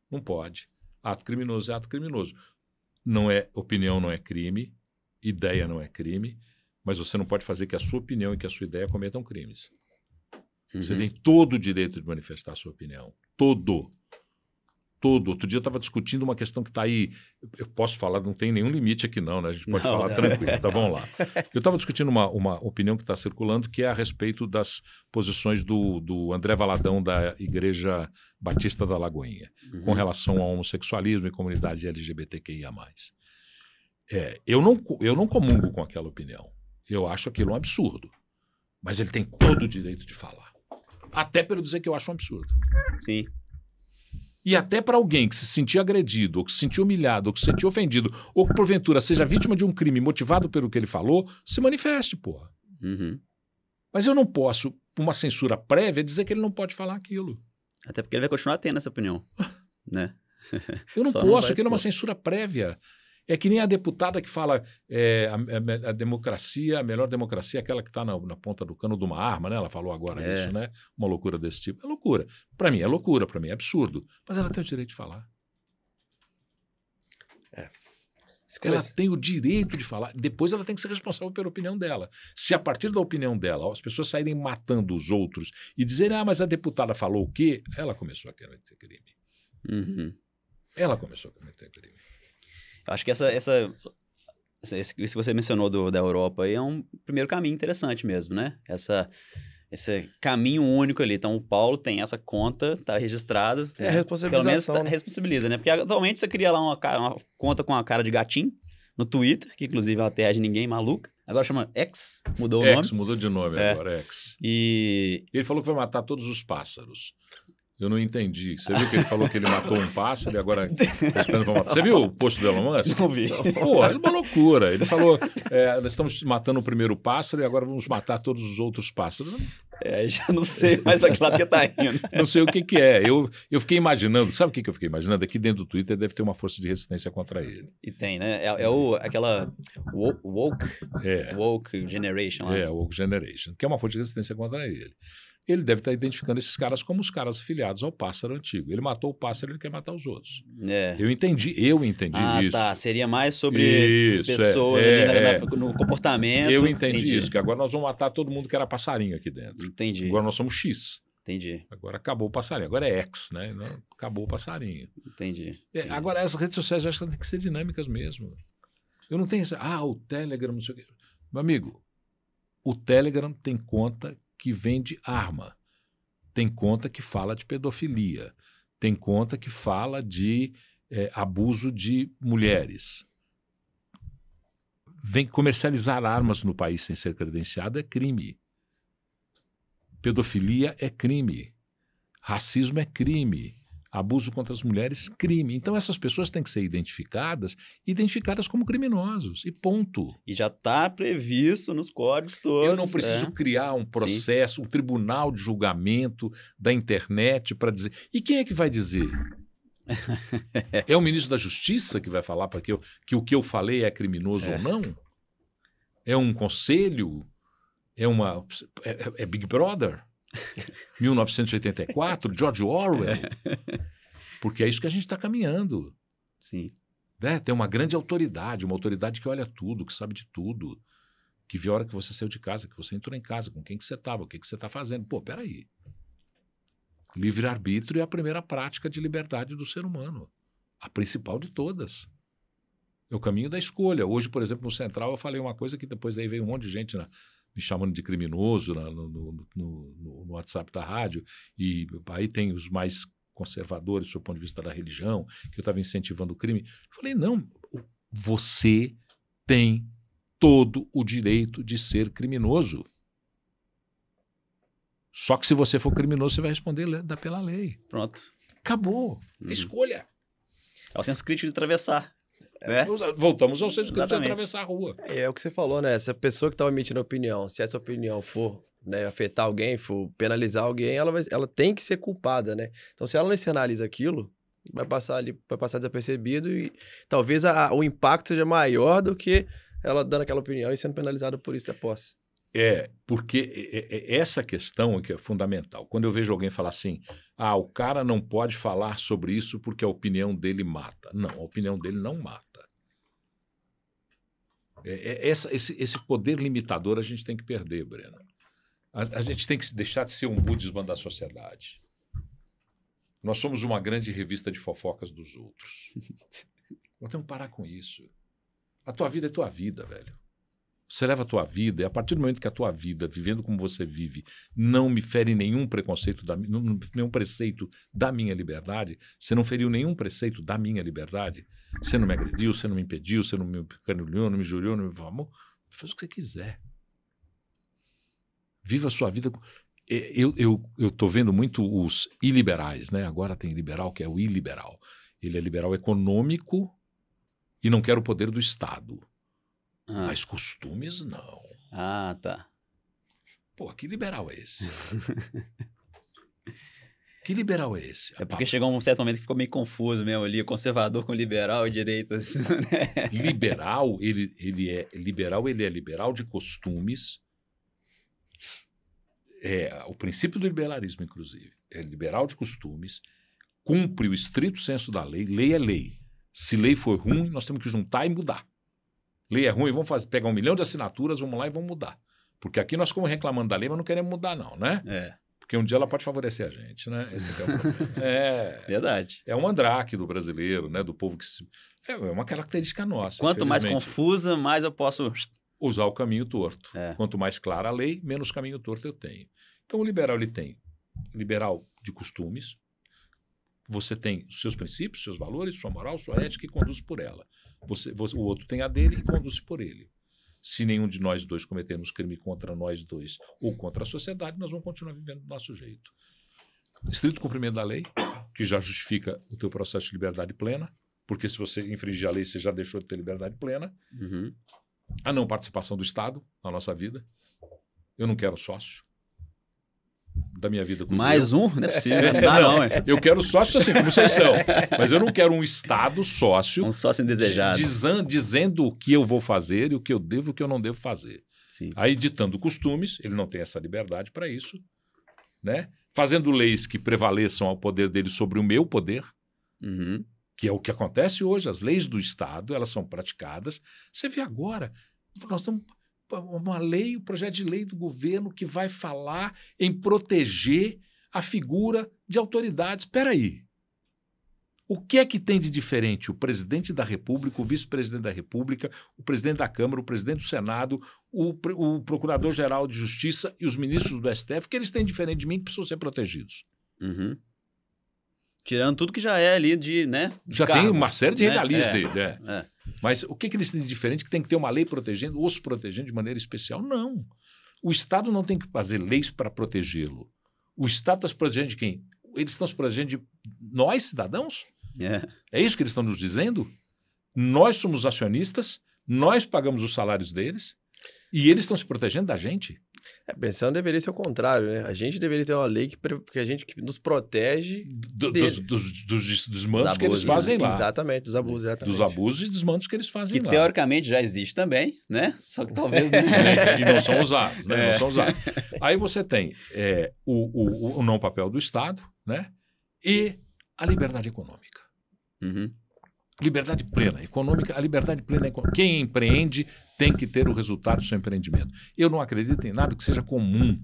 Não pode. Ato criminoso é ato criminoso. Não é opinião, não é crime. Ideia não é crime. Mas você não pode fazer que a sua opinião e que a sua ideia cometam crimes. Você tem todo o direito de manifestar a sua opinião. Todo. Outro dia eu estava discutindo uma questão que está aí. Eu posso falar, não tem nenhum limite aqui não, né? A gente pode falar tranquilo. Então vamos lá. Eu estava discutindo uma opinião que está circulando, que é a respeito das posições do André Valadão da Igreja Batista da Lagoinha, com relação ao homossexualismo e comunidade LGBTQIA+. Eu não comungo com aquela opinião. Eu acho aquilo um absurdo. Mas ele tem todo o direito de falar. Até para eu dizer que eu acho um absurdo.
Sim.
E até para alguém que se sentir agredido, ou que se sentir humilhado, ou que se sentir ofendido, ou que porventura seja vítima de um crime motivado pelo que ele falou, se manifeste, porra. Mas eu não posso, por uma censura prévia, dizer que ele não pode falar aquilo.
Até porque ele vai continuar tendo essa opinião, né?
Eu não posso, aquilo é uma censura prévia. É que nem a deputada que fala a democracia, a melhor democracia é aquela que está na ponta do cano de uma arma, né? Ela falou agora isso, né? Uma loucura desse tipo. É loucura. Para mim é loucura, para mim é absurdo. Mas ela tem o direito de falar. Ela tem o direito de falar. Depois ela tem que ser responsável pela opinião dela. Se a partir da opinião dela as pessoas saírem matando os outros e dizerem, mas a deputada falou o quê? Ela começou a cometer crime. Ela começou a cometer crime.
Acho que isso que você mencionou da Europa aí é um primeiro caminho interessante mesmo, né? Esse caminho único ali. Então, o Paulo tem essa conta, está registrado.
É a responsabilização.
Pelo menos responsabiliza, né? Porque atualmente você cria lá uma conta com a cara de gatinho no Twitter, que inclusive é uma terra de ninguém maluca. Agora chama X, mudou o nome.
X, mudou de nome agora, X.
E
ele falou que vai matar todos os pássaros. Eu não entendi. Você viu que ele falou que ele matou um pássaro e agora está esperando para matar. Você viu o post do Elon Musk?
Não vi.
Pô, é uma loucura. Ele falou, nós estamos matando o primeiro pássaro e agora vamos matar todos os outros pássaros.
Já não sei mais pra que lado que tá indo.
Não sei o que é. Eu fiquei imaginando, sabe o que eu fiquei imaginando? Aqui dentro do Twitter deve ter uma força de resistência contra ele.
E tem, né? Aquela woke generation lá.
É, o Woke Generation, que é uma força de resistência contra ele. Ele deve estar identificando esses caras como os caras afiliados ao pássaro antigo. Ele matou o pássaro, ele quer matar os outros. Eu entendi isso.
Tá. Seria mais sobre pessoas ali no comportamento.
Eu entendi isso, que agora nós vamos matar todo mundo que era passarinho aqui dentro.
Entendi.
Agora nós somos X.
Entendi.
Agora acabou o passarinho. Agora é X, né? Acabou o passarinho.
Entendi.
Agora as redes sociais eu acho que têm que ser dinâmicas mesmo. Eu não tenho essa... o Telegram, não sei o quê. Meu amigo, o Telegram tem conta que vende arma. Tem conta que fala de pedofilia. Tem conta que fala de abuso de mulheres. Comercializar armas no país sem ser credenciado é crime. Pedofilia é crime. Racismo é crime. Abuso contra as mulheres, crime. Então essas pessoas têm que ser identificadas como criminosos, e ponto.
E já está previsto nos códigos todos.
Eu não preciso criar um processo, um tribunal de julgamento da internet para dizer... E quem é que vai dizer? É o ministro da Justiça que vai falar para que o que eu falei é criminoso ou não? É um conselho? É Big Brother? 1984, George Orwell. Porque é isso que a gente está caminhando.
Sim.
Tem uma grande autoridade, uma autoridade que olha tudo, que sabe de tudo, que vê a hora que você saiu de casa, que você entrou em casa, com quem que você estava, o que você está fazendo. Pô, peraí. Livre-arbítrio é a primeira prática de liberdade do ser humano. A principal de todas. É o caminho da escolha. Hoje, por exemplo, no Central, eu falei uma coisa que depois aí veio um monte de gente me chamando de criminoso no WhatsApp da rádio, e aí tem os mais conservadores do ponto de vista da religião, que eu estava incentivando o crime. Eu falei, não, você tem todo o direito de ser criminoso. Só que se você for criminoso, você vai responder pela lei.
Pronto.
Acabou. Escolha.
É o senso crítico de atravessar.
Voltamos ao senso crítico de atravessar a rua.
É o que você falou, né? Essa pessoa que está emitindo opinião, se essa opinião for afetar alguém, for penalizar alguém, ela tem que ser culpada, né? Então, se ela não externaliza aquilo, vai passar desapercebido e talvez o impacto seja maior do que ela dando aquela opinião e sendo penalizada por isso da posse.
Porque essa questão que é fundamental. Quando eu vejo alguém falar assim, o cara não pode falar sobre isso porque a opinião dele mata. Não, a opinião dele não mata. Esse poder limitador a gente tem que perder, Breno. A gente tem que deixar de ser um Buddhismo da sociedade. Nós somos uma grande revista de fofocas dos outros. Nós temos que parar com isso. A tua vida é tua vida, velho. Você leva a tua vida, e a partir do momento que a tua vida, vivendo como você vive, não me fere nenhum preconceito, nenhum preceito da minha liberdade, você não feriu nenhum preceito da minha liberdade, você não me agrediu, você não me impediu, você não me canulhou, não me jurou, não me falou, faz o que você quiser. Viva a sua vida. Eu estou vendo muito os iliberais, né? Agora tem liberal que é o iliberal. Ele é liberal econômico e não quer o poder do Estado. Mas costumes, não.
Tá.
Pô, que liberal é esse? Que liberal é esse?
É porque chegou um certo momento que ficou meio confuso mesmo ali, conservador com liberal e direita. Né?
Liberal, ele é liberal de costumes. O princípio do liberalismo, inclusive, é liberal de costumes, cumpre o estrito senso da lei. Lei é lei. Se lei for ruim, nós temos que juntar e mudar. Lei é ruim, vamos pegar 1 milhão de assinaturas, vamos lá e vamos mudar. Porque aqui nós ficamos reclamando da lei, mas não queremos mudar não, né? Porque um dia ela pode favorecer a gente, né? Esse é o problema.
Verdade.
É um mandrake do brasileiro, né? Do povo que é uma característica nossa.
Quanto mais confusa, mais eu posso...
usar o caminho torto. Quanto mais clara a lei, menos caminho torto eu tenho. Então o liberal, ele tem liberal de costumes, você tem os seus princípios, seus valores, sua moral, sua ética e conduz por ela. O outro tem a dele e conduz por ele. Se nenhum de nós dois cometermos crime contra nós dois ou contra a sociedade, nós vamos continuar vivendo do nosso jeito. Estrito cumprimento da lei, que já justifica o teu processo de liberdade plena, porque se você infringir a lei, você já deixou de ter liberdade plena. A não participação do Estado na nossa vida. Eu não quero sócio. da minha vida com
Mais
Deus.
um? Não é possível. Não dá, não.
Eu quero sócio assim, como vocês são. Mas eu não quero um Estado sócio.
Um sócio indesejado.
Dizendo o que eu vou fazer e o que eu devo e o que eu não devo fazer.
Sim.
Aí, ditando costumes, ele não tem essa liberdade para isso, né? Fazendo leis que prevaleçam ao poder dele sobre o meu poder,
Uhum.
que é o que acontece hoje. As leis do Estado, elas são praticadas. Você vê agora, nós estamos uma lei, um projeto de lei do governo que vai falar em proteger a figura de autoridades. Espera aí. O que é que tem de diferente o presidente da República, o vice-presidente da República, o presidente da Câmara, o presidente do Senado, o procurador-geral de Justiça e os ministros do STF, que eles têm diferente de mim que precisam ser protegidos?
Uhum. Tirando tudo que já é ali de, né?
Já
cargo,
tem uma série de
né?
regalias
É,
dele.
é.
Mas o que eles têm de diferente que tem que ter uma lei protegendo, os protegendo de maneira especial? Não. O Estado não tem que fazer leis para protegê-lo. O Estado está se protegendo de quem? Eles estão se protegendo de nós, cidadãos? É isso que eles estão nos dizendo? Nós somos acionistas, nós pagamos os salários deles e eles estão se protegendo da gente?
Pensando, deveria ser o contrário, né? A gente deveria ter uma lei que nos protege
dos desmandos que eles
abusos,
fazem lá.
Exatamente, dos abusos, exatamente.
Dos abusos e desmandos que eles fazem
Que
lá.
teoricamente já existe também, né? Só que talvez não.
E não são usados, né? Não são usados. Aí você tem o não papel do Estado, né? E a liberdade econômica.
Uhum.
Liberdade plena econômica, a liberdade plena econômica. Quem empreende tem que ter o resultado do seu empreendimento. Eu não acredito em nada que seja comum.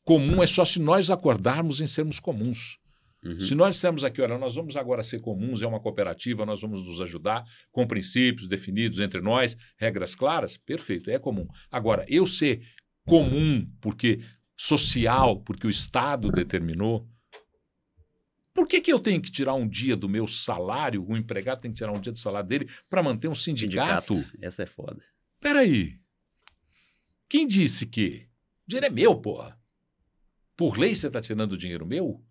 Comum é só se nós acordarmos em sermos comuns.
Uhum.
Se nós dissermos aqui, olha, nós vamos agora ser comuns, é uma cooperativa, nós vamos nos ajudar com princípios definidos entre nós, regras claras, perfeito, é comum. Agora, eu ser comum porque social, porque o Estado determinou, por que eu tenho que tirar um dia do meu salário, o empregado tem que tirar um dia do salário dele para manter um sindicato?
Essa é foda.
Peraí. Quem disse que? O dinheiro é meu, porra. Por lei você está tirando o dinheiro meu?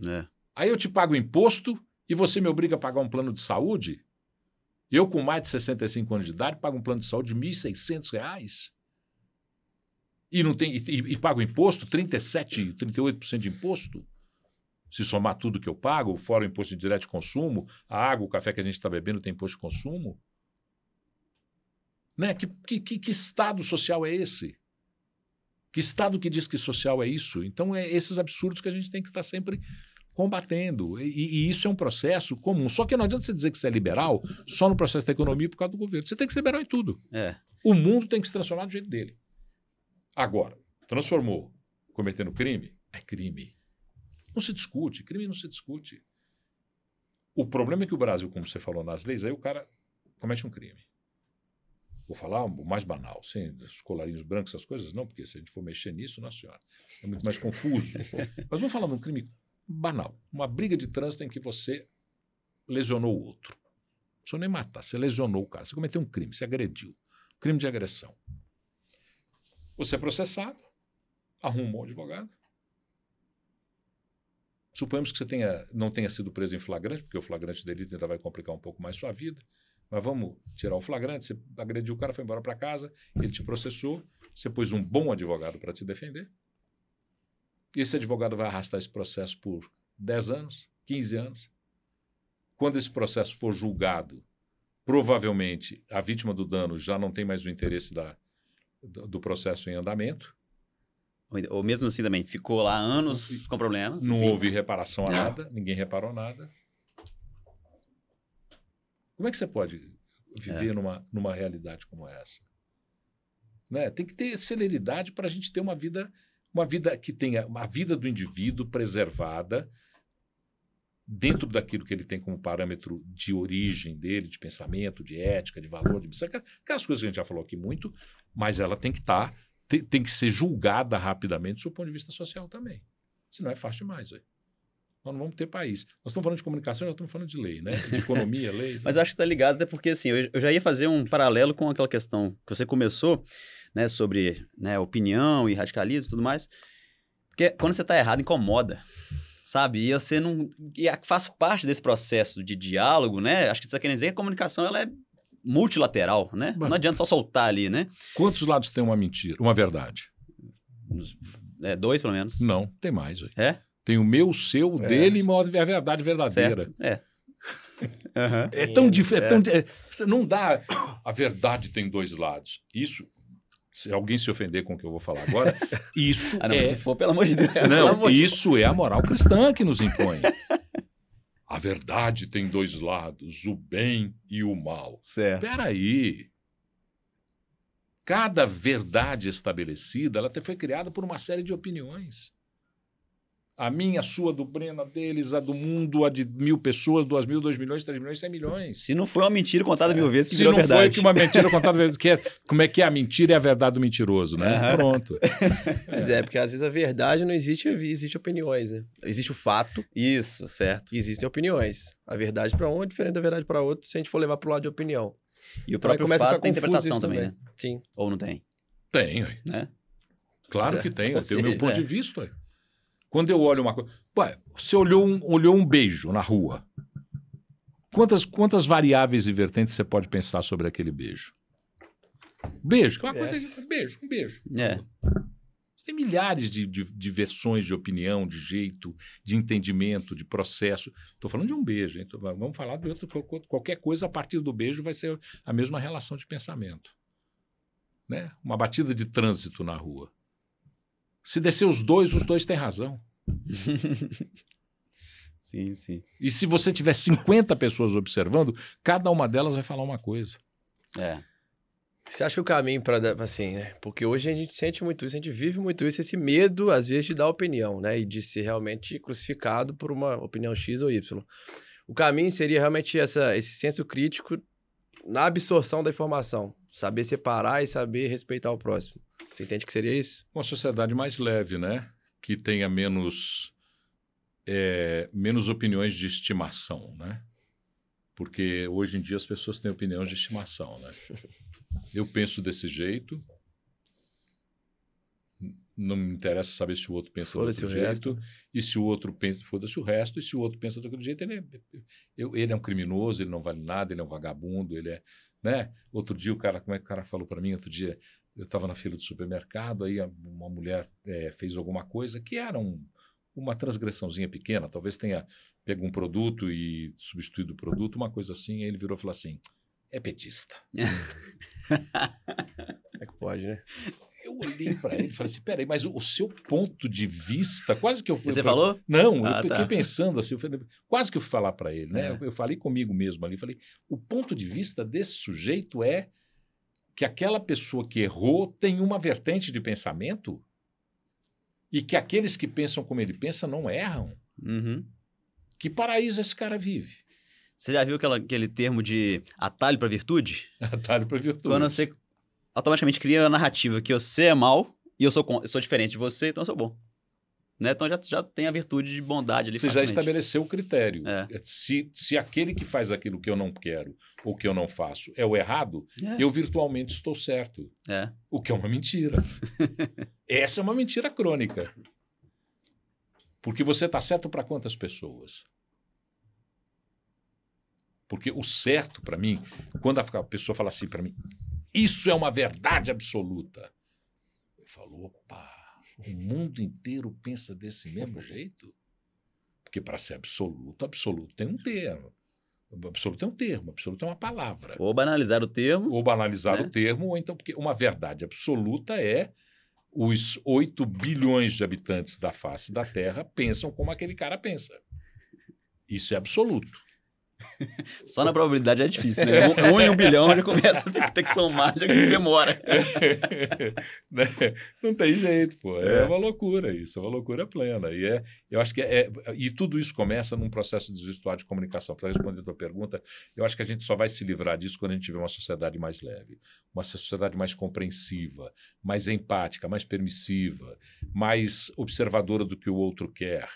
É.
Aí eu te pago imposto e você me obriga a pagar um plano de saúde? Eu, com mais de 65 anos de idade, pago um plano de saúde de R$ 1.600 e pago imposto, 37%, 38% de imposto? Se somar tudo que eu pago, fora o imposto de direto de consumo, a água, o café que a gente está bebendo tem imposto de consumo? Né? Que Estado social é esse? Que Estado que diz que social é isso? Então, é esses absurdos que a gente tem que estar sempre combatendo. E isso é um processo comum. Só que não adianta você dizer que você é liberal só no processo da economia por causa do governo. Você tem que ser liberal em tudo. O mundo tem que se transformar do jeito dele. Agora, transformou cometendo crime? É crime. Não se discute. Crime não se discute. O problema é que o Brasil, como você falou nas leis, aí o cara comete um crime. Vou falar o mais banal, sim, os colarinhos brancos, essas coisas, não, porque se a gente for mexer nisso, nossa senhora, é muito mais confuso. Mas vamos falar de um crime banal. Uma briga de trânsito em que você lesionou o outro. Não precisa nem matar, você lesionou o cara, você cometeu um crime, você agrediu. Crime de agressão. Você é processado, arruma um advogado. Suponhamos que você não tenha sido preso em flagrante, porque o flagrante de delito ainda vai complicar um pouco mais sua vida. Mas vamos tirar o flagrante, você agrediu o cara, foi embora para casa, ele te processou, você pôs um bom advogado para te defender. E esse advogado vai arrastar esse processo por 10 anos, 15 anos. Quando esse processo for julgado, provavelmente a vítima do dano já não tem mais o interesse do processo em andamento.
Ou mesmo assim também, ficou lá anos com problemas.
Não
enfim.
houve reparação a nada, ninguém reparou nada. Como é que você pode viver numa realidade como essa? Né? Tem que ter celeridade para a gente ter uma vida que tenha uma vida do indivíduo preservada dentro daquilo que ele tem como parâmetro de origem dele, de pensamento, de ética, de valor, aquelas coisas que a gente já falou aqui muito, mas ela tem que tem que ser julgada rapidamente do seu ponto de vista social também. Senão é fácil demais. Véio. Nós não vamos ter país. Nós estamos falando de comunicação, nós estamos falando de lei, né? De economia, lei.
Mas acho que está ligado até porque, assim, eu já ia fazer um paralelo com aquela questão que você começou, né, sobre, né, opinião e radicalismo e tudo mais. Porque quando você está errado, incomoda, sabe? E você não... E faz parte desse processo de diálogo, né? Acho que você está querendo dizer que a comunicação, ela é multilateral, né? Não adianta só soltar ali, né?
Quantos lados tem uma mentira, uma verdade?
2, pelo menos.
Não, tem mais. Ué.
É?
Tem o meu, o seu, o dele e a verdade verdadeira.
Certo. Uhum.
É tão diferente. Não dá. A verdade tem 2 lados. Isso, se alguém se ofender com o que eu vou falar agora, isso
não, se for, pelo amor de Deus.
Não, isso é a moral cristã que nos impõe. A verdade tem 2 lados, o bem e o mal.
Certo.
Peraí. Cada verdade estabelecida, ela foi criada por uma série de opiniões. A minha, a sua, do Breno, a deles, a do mundo, a de 1.000 pessoas, 2.000, 2 milhões, 3 milhões, 100 milhões.
Se não foi uma mentira contada 1000 vezes que
Se
virou
não
verdade.
foi que uma mentira contada 1000 vezes, como é que é a mentira e a verdade do mentiroso, né? Pronto.
Mas porque às vezes a verdade não existe, existe opiniões, né? Existe o fato.
Isso, certo.
E existem opiniões. A verdade para um é diferente da verdade para outro, se a gente for levar para o lado de opinião.
E o
Então aí
próprio
começa a
fato
ficar
tem
confuso
interpretação
isso
também, né?
Sim.
Ou não tem?
Tem, ué.
Né?
Claro que tem. Eu tenho o meu
Vocês,
ponto de vista. Ué. Quando eu olho uma coisa... Ué, você olhou um beijo na rua. Quantas variáveis e vertentes você pode pensar sobre aquele beijo? Beijo, que é uma coisa... Beijo, um beijo.
É.
Você tem milhares de versões de opinião, de jeito, de entendimento, de processo. Estou falando de um beijo, hein? Vamos falar de outro... Qualquer coisa a partir do beijo vai ser a mesma relação de pensamento. Né? Uma batida de trânsito na rua. Se descer os dois têm razão.
Sim, sim.
E se você tiver 50 pessoas observando, cada uma delas vai falar uma coisa.
É.
Você acha o caminho para, assim, né? Porque hoje a gente sente muito isso, a gente vive muito isso, esse medo, às vezes, de dar opinião, né? E de ser realmente crucificado por uma opinião X ou Y. O caminho seria realmente esse senso crítico na absorção da informação. Saber separar e saber respeitar o próximo. Você entende que seria isso?
Uma sociedade mais leve, né? Que tenha menos opiniões de estimação, né? Porque hoje em dia as pessoas têm opiniões de estimação, né? Eu penso desse jeito, não me interessa saber se o outro pensa do outro jeito, e se o outro pensa, foda-se o resto, e se o outro pensa do outro jeito, ele é um criminoso, ele não vale nada, ele é um vagabundo, ele é... Né? Outro dia, como é que o cara falou para mim? Outro dia, eu estava na fila do supermercado, aí uma mulher fez alguma coisa que era uma transgressãozinha pequena, talvez tenha pego um produto e substituído o produto, uma coisa assim, aí ele virou e falou assim, é petista.
É que pode, né?
Eu olhei para ele e falei assim, peraí, mas o seu ponto de vista, quase que eu...
Você falou?
Não, eu fiquei pensando assim, quase que eu fui falar para ele, né? Eu falei comigo mesmo ali, falei, o ponto de vista desse sujeito é que aquela pessoa que errou tem uma vertente de pensamento e que aqueles que pensam como ele pensa não erram.
Uhum.
Que paraíso esse cara vive?
Você já viu aquele termo de atalho para virtude?
Atalho para virtude.
Quando você automaticamente cria a narrativa que você é mal e eu sou diferente de você, então eu sou bom. Né? Então já tem a virtude de bondade ali.
Você
facilmente.
já estabeleceu o critério.
É.
Se aquele que faz aquilo que eu não quero ou que eu não faço é o errado, eu virtualmente estou certo.
É.
O que é uma mentira. Essa é uma mentira crônica. Porque você está certo para quantas pessoas? Porque o certo para mim, quando a pessoa fala assim para mim, isso é uma verdade absoluta. Eu falo, opa, o mundo inteiro pensa desse mesmo jeito? Porque para ser absoluto tem um termo. Absoluto é um termo, absoluto é uma palavra.
Ou banalizar o termo.
Ou banalizar o termo, ou então, porque uma verdade absoluta é os 8 bilhões de habitantes da face da Terra pensam como aquele cara pensa. Isso é absoluto.
Só na probabilidade é difícil, né? 1 em 1 bilhão já começa a ter que somar, já demora.
Não tem jeito, pô. É uma loucura isso, é uma loucura plena. E eu acho que e tudo isso começa num processo desvirtuado de comunicação. Para responder a tua pergunta, eu acho que a gente só vai se livrar disso quando a gente tiver uma sociedade mais leve, uma sociedade mais compreensiva, mais empática, mais permissiva, mais observadora do que o outro quer.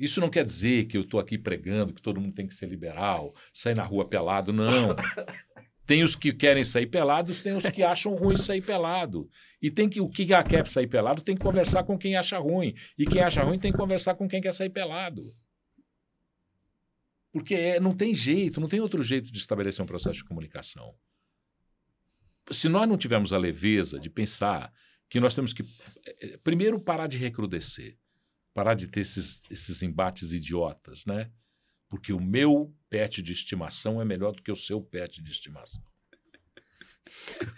Isso não quer dizer que eu estou aqui pregando que todo mundo tem que ser liberal, sair na rua pelado, não. Tem os que querem sair pelados, tem os que acham ruim sair pelado. E o que quer sair pelado tem que conversar com quem acha ruim. E quem acha ruim tem que conversar com quem quer sair pelado. Porque não tem jeito, não tem outro jeito de estabelecer um processo de comunicação. Se nós não tivermos a leveza de pensar que nós temos que, primeiro, parar de recrudescer, parar de ter esses embates idiotas, né? Porque o meu pet de estimação é melhor do que o seu pet de estimação.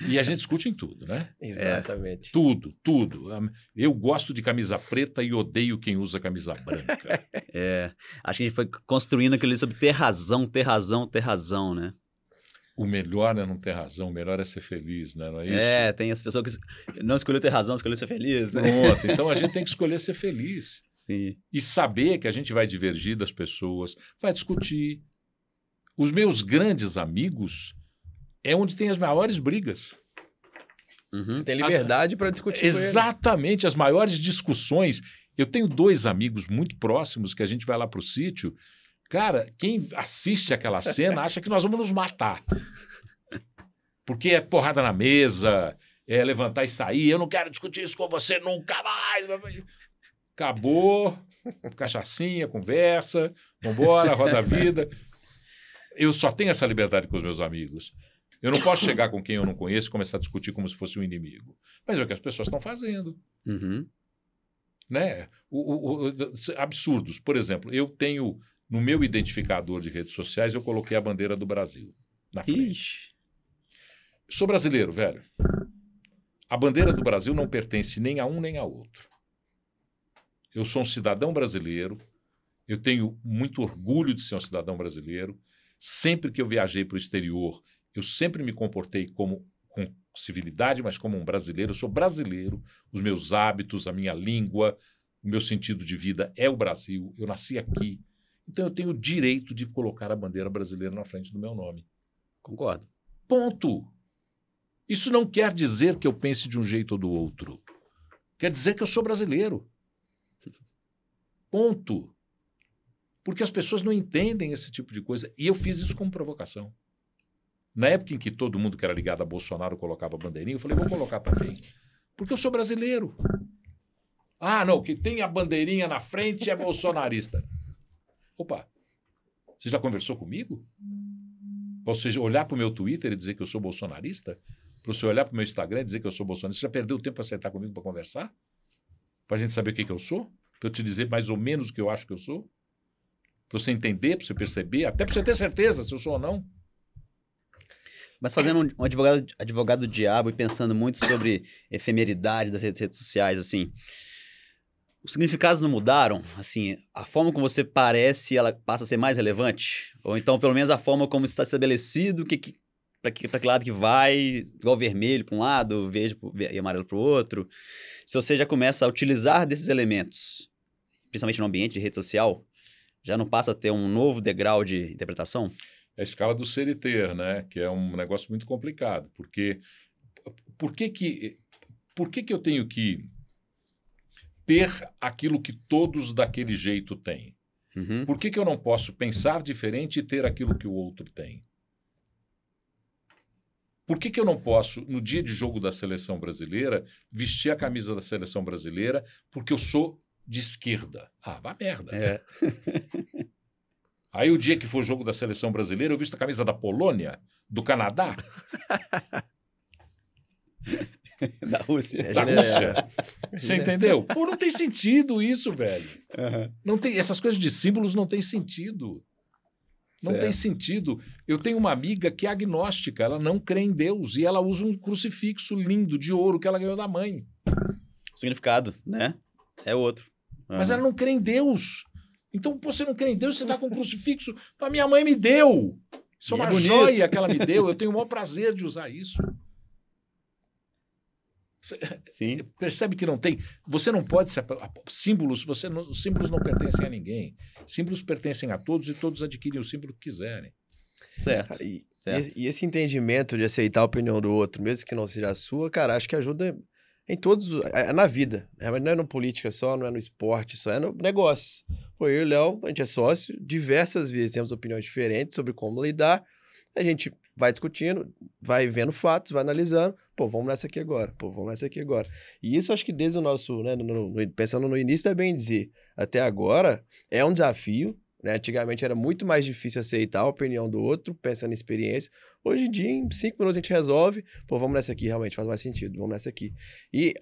E a gente discute em tudo, né?
Exatamente.
Tudo. Eu gosto de camisa preta e odeio quem usa camisa branca.
Acho que a gente foi construindo aquilo ali sobre ter razão, né?
O melhor é não ter razão, o melhor é ser feliz, né? Não é isso?
Tem as pessoas que não escolheram ter razão, escolheram ser feliz, né?
Pronto, então a gente tem que escolher ser feliz.
Sim.
E saber que a gente vai divergir das pessoas, vai discutir. Os meus grandes amigos é onde tem as maiores brigas.
Você tem liberdade para discutir
Exatamente, as maiores discussões. Eu tenho 2 amigos muito próximos que a gente vai lá para o sítio. Cara, quem assiste aquela cena acha que nós vamos nos matar. Porque é porrada na mesa, é levantar e sair. Eu não quero discutir isso com você nunca mais. Acabou, cachaçinha, conversa, vambora, roda a vida. Eu só tenho essa liberdade com os meus amigos. Eu não posso chegar com quem eu não conheço e começar a discutir como se fosse um inimigo. Mas é o que as pessoas estão fazendo. Né? Absurdos. Por exemplo, eu tenho, no meu identificador de redes sociais, eu coloquei a bandeira do Brasil na frente.
Ixi.
Sou brasileiro, velho. A bandeira do Brasil não pertence nem a um nem a outro. Eu sou um cidadão brasileiro. Eu tenho muito orgulho de ser um cidadão brasileiro. Sempre que eu viajei para o exterior, eu sempre me comportei com civilidade, mas como um brasileiro. Eu sou brasileiro. Os meus hábitos, a minha língua, o meu sentido de vida é o Brasil. Eu nasci aqui. Então eu tenho o direito de colocar a bandeira brasileira na frente do meu nome.
Concordo.
Ponto. Isso não quer dizer que eu pense de um jeito ou do outro. Quer dizer que eu sou brasileiro. Ponto. Porque as pessoas não entendem esse tipo de coisa. E eu fiz isso como provocação. Na época em que todo mundo que era ligado a Bolsonaro colocava bandeirinha, eu falei, vou colocar também. Porque eu sou brasileiro. Ah, não, que tem a bandeirinha na frente é bolsonarista. Opa, você já conversou comigo? Para você olhar para o meu Twitter e dizer que eu sou bolsonarista? Para você olhar para o meu Instagram e dizer que eu sou bolsonarista? Você já perdeu o tempo para sentar comigo para conversar? Para a gente saber o que eu sou? Para eu te dizer mais ou menos o que eu acho que eu sou? Para você entender, para você perceber, até para você ter certeza se eu sou ou não.
Mas fazendo um advogado do diabo e pensando muito sobre efemeridade das redes sociais, assim, os significados não mudaram? Assim, a forma como você parece, ela passa a ser mais relevante? Ou então, pelo menos, a forma como está estabelecido, para que lado que vai, igual vermelho para um lado, verde e amarelo para o outro. Se você já começa a utilizar desses elementos, principalmente no ambiente de rede social, já não passa a ter um novo degrau de interpretação?
É a escala do ser e ter, né? Que é um negócio muito complicado. Porque por que eu tenho que ter aquilo que todos daquele jeito têm? Por que eu não posso pensar diferente e ter aquilo que o outro tem? Por que eu não posso, no dia de jogo da seleção brasileira, vestir a camisa da seleção brasileira porque eu sou de esquerda? Ah, vá merda.
É.
Aí o dia que for jogo da seleção brasileira, eu visto a camisa da Polônia, do Canadá.
Da Rússia.
Da Rússia. Você entendeu? Pô, não tem sentido isso, velho. Não tem, essas coisas de símbolos não tem sentido. Não tem sentido. Eu tenho uma amiga que é agnóstica, ela não crê em Deus e ela usa um crucifixo lindo de ouro que ela ganhou da mãe.
O significado, né? É outro.
Mas ela não crê em Deus. Então, pô, você não crê em Deus, você dá com um crucifixo. A minha mãe me deu. Isso é uma joia que ela me deu. Eu tenho o maior prazer de usar isso. Você percebe que não tem? Você não pode ser... Símbolos, os símbolos não pertencem a ninguém. Símbolos pertencem a todos e todos adquirem o símbolo que quiserem.
Certo.
E esse entendimento de aceitar a opinião do outro, mesmo que não seja a sua, cara, acho que ajuda em todos... É na vida. Não é no política só, não é no esporte só, é no negócio. Pô, eu e o Léo, a gente é sócio, diversas vezes temos opiniões diferentes sobre como lidar, a gente vai discutindo, vai vendo fatos, vai analisando, pô, vamos nessa aqui agora, E isso acho que desde o nosso, né, pensando no início, é bem dizer, até agora é um desafio, né? Antigamente era muito mais difícil aceitar a opinião do outro, pensando em experiência. Hoje em dia, em 5 minutos a gente resolve. Pô, vamos nessa aqui, realmente faz mais sentido. Vamos nessa aqui. E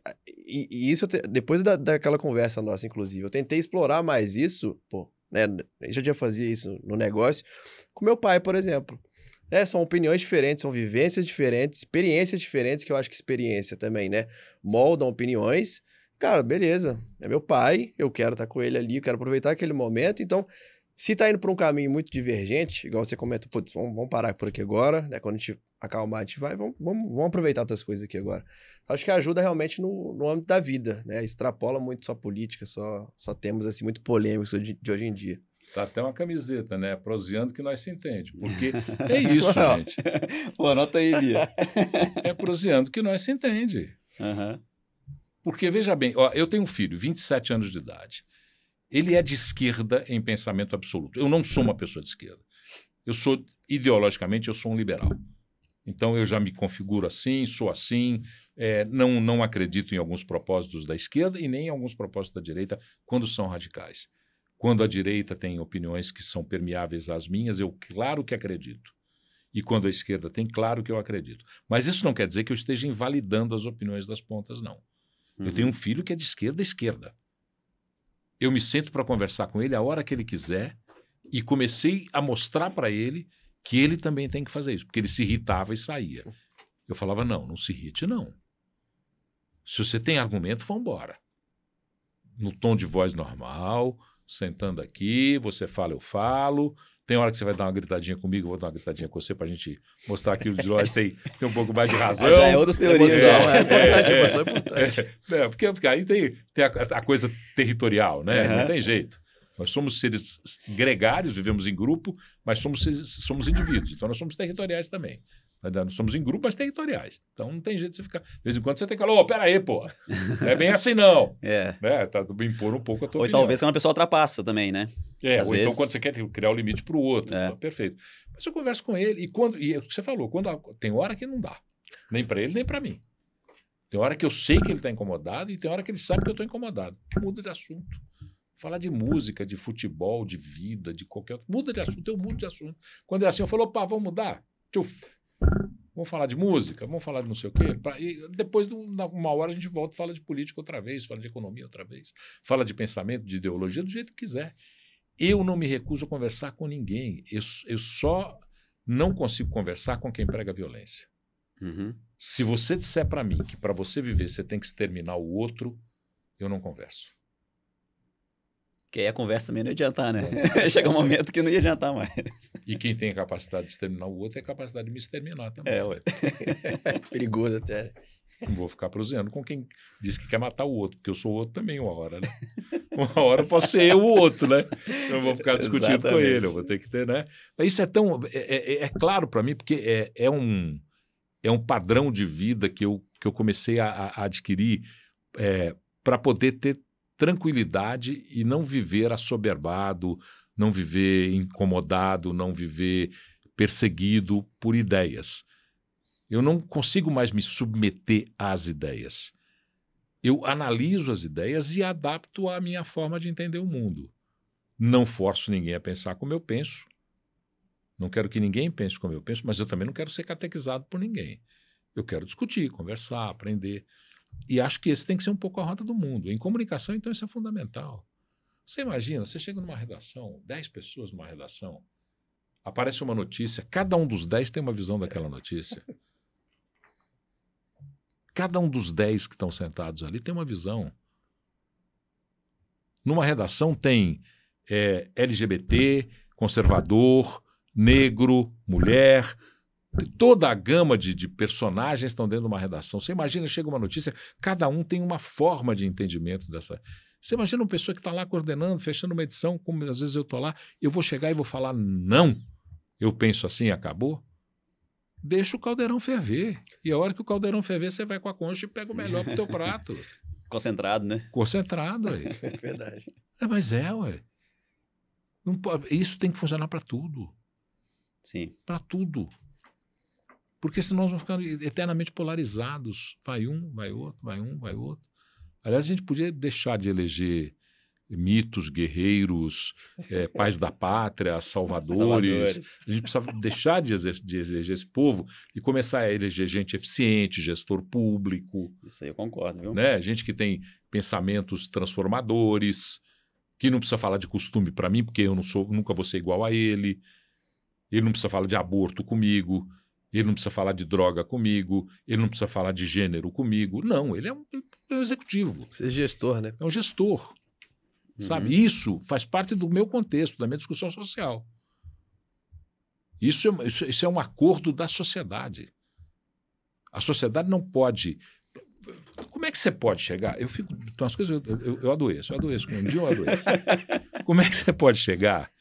isso, depois daquela conversa nossa, inclusive, eu tentei explorar mais isso, pô, né? Eu já fazia isso no negócio, com meu pai, por exemplo. São opiniões diferentes, são vivências diferentes, experiências diferentes, que eu acho que experiência também, né? Moldam opiniões. Cara, beleza, é meu pai, eu quero estar com ele ali, eu quero aproveitar aquele momento, então, se tá indo por um caminho muito divergente, igual você comenta, putz, vamos parar por aqui agora, né? Quando a gente acalmar, a gente vai, vamos aproveitar outras coisas aqui agora. Acho que ajuda realmente no âmbito da vida, né? Extrapola muito só política, só temas, assim, muito polêmicos de hoje em dia.
Tá até uma camiseta, né? Proseando que nós se entende. Porque é isso, gente.
Pô, anota aí, Bia.
É proseando que nós se entende.
Uhum.
Porque, veja bem, ó, eu tenho um filho, 27 anos de idade. Ele é de esquerda em pensamento absoluto. Eu não sou uma pessoa de esquerda. Ideologicamente, eu sou um liberal. Então, eu já me configuro assim, sou assim, não acredito em alguns propósitos da esquerda e nem em alguns propósitos da direita quando são radicais. Quando a direita tem opiniões que são permeáveis às minhas, eu claro que acredito. E quando a esquerda tem, claro que eu acredito. Mas isso não quer dizer que eu esteja invalidando as opiniões das pontas, não. Eu tenho um filho que é de esquerda. Eu me sento para conversar com ele a hora que ele quiser e comecei a mostrar para ele que ele também tem que fazer isso, porque ele se irritava e saía. Eu falava, não se irrite, não. Se você tem argumento, vamos embora. No tom de voz normal, sentando aqui, você fala, eu falo. Tem hora que você vai dar uma gritadinha comigo, eu vou dar uma gritadinha com você para a gente mostrar que o de nós tem um pouco mais de razão.
Já é outras teorias.
Emoção é importante.
Porque aí tem a coisa territorial, né?
Uhum.
Não tem jeito. Nós somos seres gregários, vivemos em grupo, mas somos indivíduos. Então, nós somos territoriais também. Nós somos em grupo, mas territoriais. Então, não tem jeito de você ficar... De vez em quando você tem que falar, peraí, pô. Não é bem assim, não. Tá impor um pouco a tua opinião.
Ou talvez quando a pessoa ultrapassa também, né?
Às vezes... então quando você quer criar o limite para o outro. Perfeito. Mas eu converso com ele e é o que você falou, tem hora que não dá. Nem para ele, nem para mim. Tem hora que eu sei que ele está incomodado e tem hora que ele sabe que eu estou incomodado. Muda de assunto. Falar de música, de futebol, de vida, de qualquer outro. Muda de assunto, eu mudo de assunto. Quando é assim, eu falo, vamos mudar? Tchuf. Vamos falar de música, vamos falar de não sei o quê. E depois de uma hora a gente volta e fala de política outra vez, fala de economia outra vez, fala de pensamento, de ideologia, do jeito que quiser. Eu não me recuso a conversar com ninguém. Eu só não consigo conversar com quem prega violência.
Uhum.
Se você disser para mim que para você viver você tem que exterminar o outro, eu não converso.
Que aí a conversa também não ia adiantar, né? Chega um momento que não ia adiantar mais.
E quem tem a capacidade de exterminar o outro tem a capacidade de me exterminar também.
Ué. Perigoso até.
Não vou ficar proseando com quem diz que quer matar o outro, porque eu sou o outro também uma hora, né? Uma hora eu posso ser eu o outro, né? Eu vou ficar discutindo com ele, eu vou ter que ter, né? Mas isso é tão... É claro para mim, porque é um padrão de vida que eu comecei a adquirir para poder ter tranquilidade e não viver assoberbado, não viver incomodado, não viver perseguido por ideias. Eu não consigo mais me submeter às ideias. Eu analiso as ideias e adapto à minha forma de entender o mundo. Não forço ninguém a pensar como eu penso. Não quero que ninguém pense como eu penso, mas eu também não quero ser catequizado por ninguém. Eu quero discutir, conversar, aprender. E acho que esse tem que ser um pouco a roda do mundo. Em comunicação, então, isso é fundamental. Você imagina, você chega numa redação, 10 pessoas numa redação, aparece uma notícia, cada um dos 10 tem uma visão daquela notícia. Cada um dos 10 que estão sentados ali tem uma visão. Numa redação tem LGBT, conservador, negro, mulher... Toda a gama de personagens estão dentro de uma redação. Você imagina, chega uma notícia, cada um tem uma forma de entendimento dessa. Você imagina uma pessoa que está lá coordenando, fechando uma edição, como às vezes eu estou lá, eu vou chegar e vou falar, não, eu penso assim, acabou? Deixa o caldeirão ferver. E a hora que o caldeirão ferver, você vai com a concha e pega o melhor pro teu prato.
Concentrado, né?
Concentrado, ué.
É verdade.
Mas ué. Não pode, isso tem que funcionar para tudo.
Sim.
Para tudo. Porque senão nós vamos ficar eternamente polarizados. Vai um, vai outro, vai um, vai outro. Aliás, a gente podia deixar de eleger mitos, guerreiros, pais da pátria, salvadores. A gente precisava deixar de eleger esse povo e começar a eleger gente eficiente, gestor público.
Isso aí eu concordo, viu?
Né? Gente que tem pensamentos transformadores, que não precisa falar de costume para mim, porque eu nunca vou ser igual a ele. Ele não precisa falar de aborto comigo. Ele não precisa falar de droga comigo. Ele não precisa falar de gênero comigo. Não, ele é um executivo.
Você é gestor, né?
É um gestor. Sabe? Isso faz parte do meu contexto, da minha discussão social. Isso é um acordo da sociedade. A sociedade não pode... Como é que você pode chegar? Eu fico... Então, as coisas... Eu adoeço. Um dia eu adoeço. Como é que você pode chegar?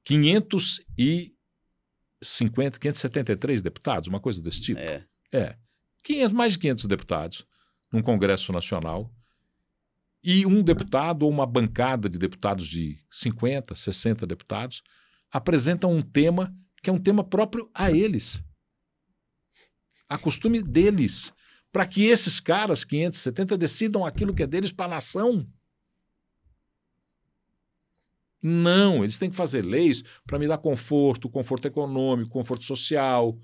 573 deputados, uma coisa desse tipo? Mais de 500 deputados num Congresso Nacional. E um deputado ou uma bancada de deputados de 50, 60 deputados apresentam um tema que é um tema próprio a eles. A costume deles. Para que esses caras, 570, decidam aquilo que é deles para a nação. Não, eles têm que fazer leis para me dar conforto econômico, conforto social,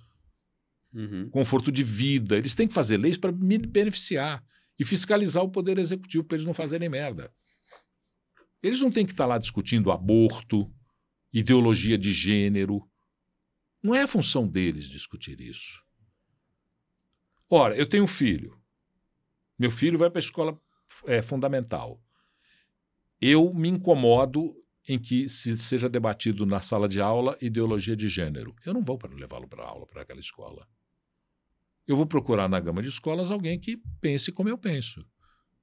conforto de vida. Eles têm que fazer leis para me beneficiar. E fiscalizar o poder executivo para eles não fazerem merda. Eles não têm que estar lá discutindo aborto, ideologia de gênero. Não é a função deles discutir isso. Ora, eu tenho um filho. Meu filho vai para a escola fundamental. Eu me incomodo em que seja debatido na sala de aula ideologia de gênero. Eu não vou levá-lo para aula para aquela escola. Eu vou procurar na gama de escolas alguém que pense como eu penso.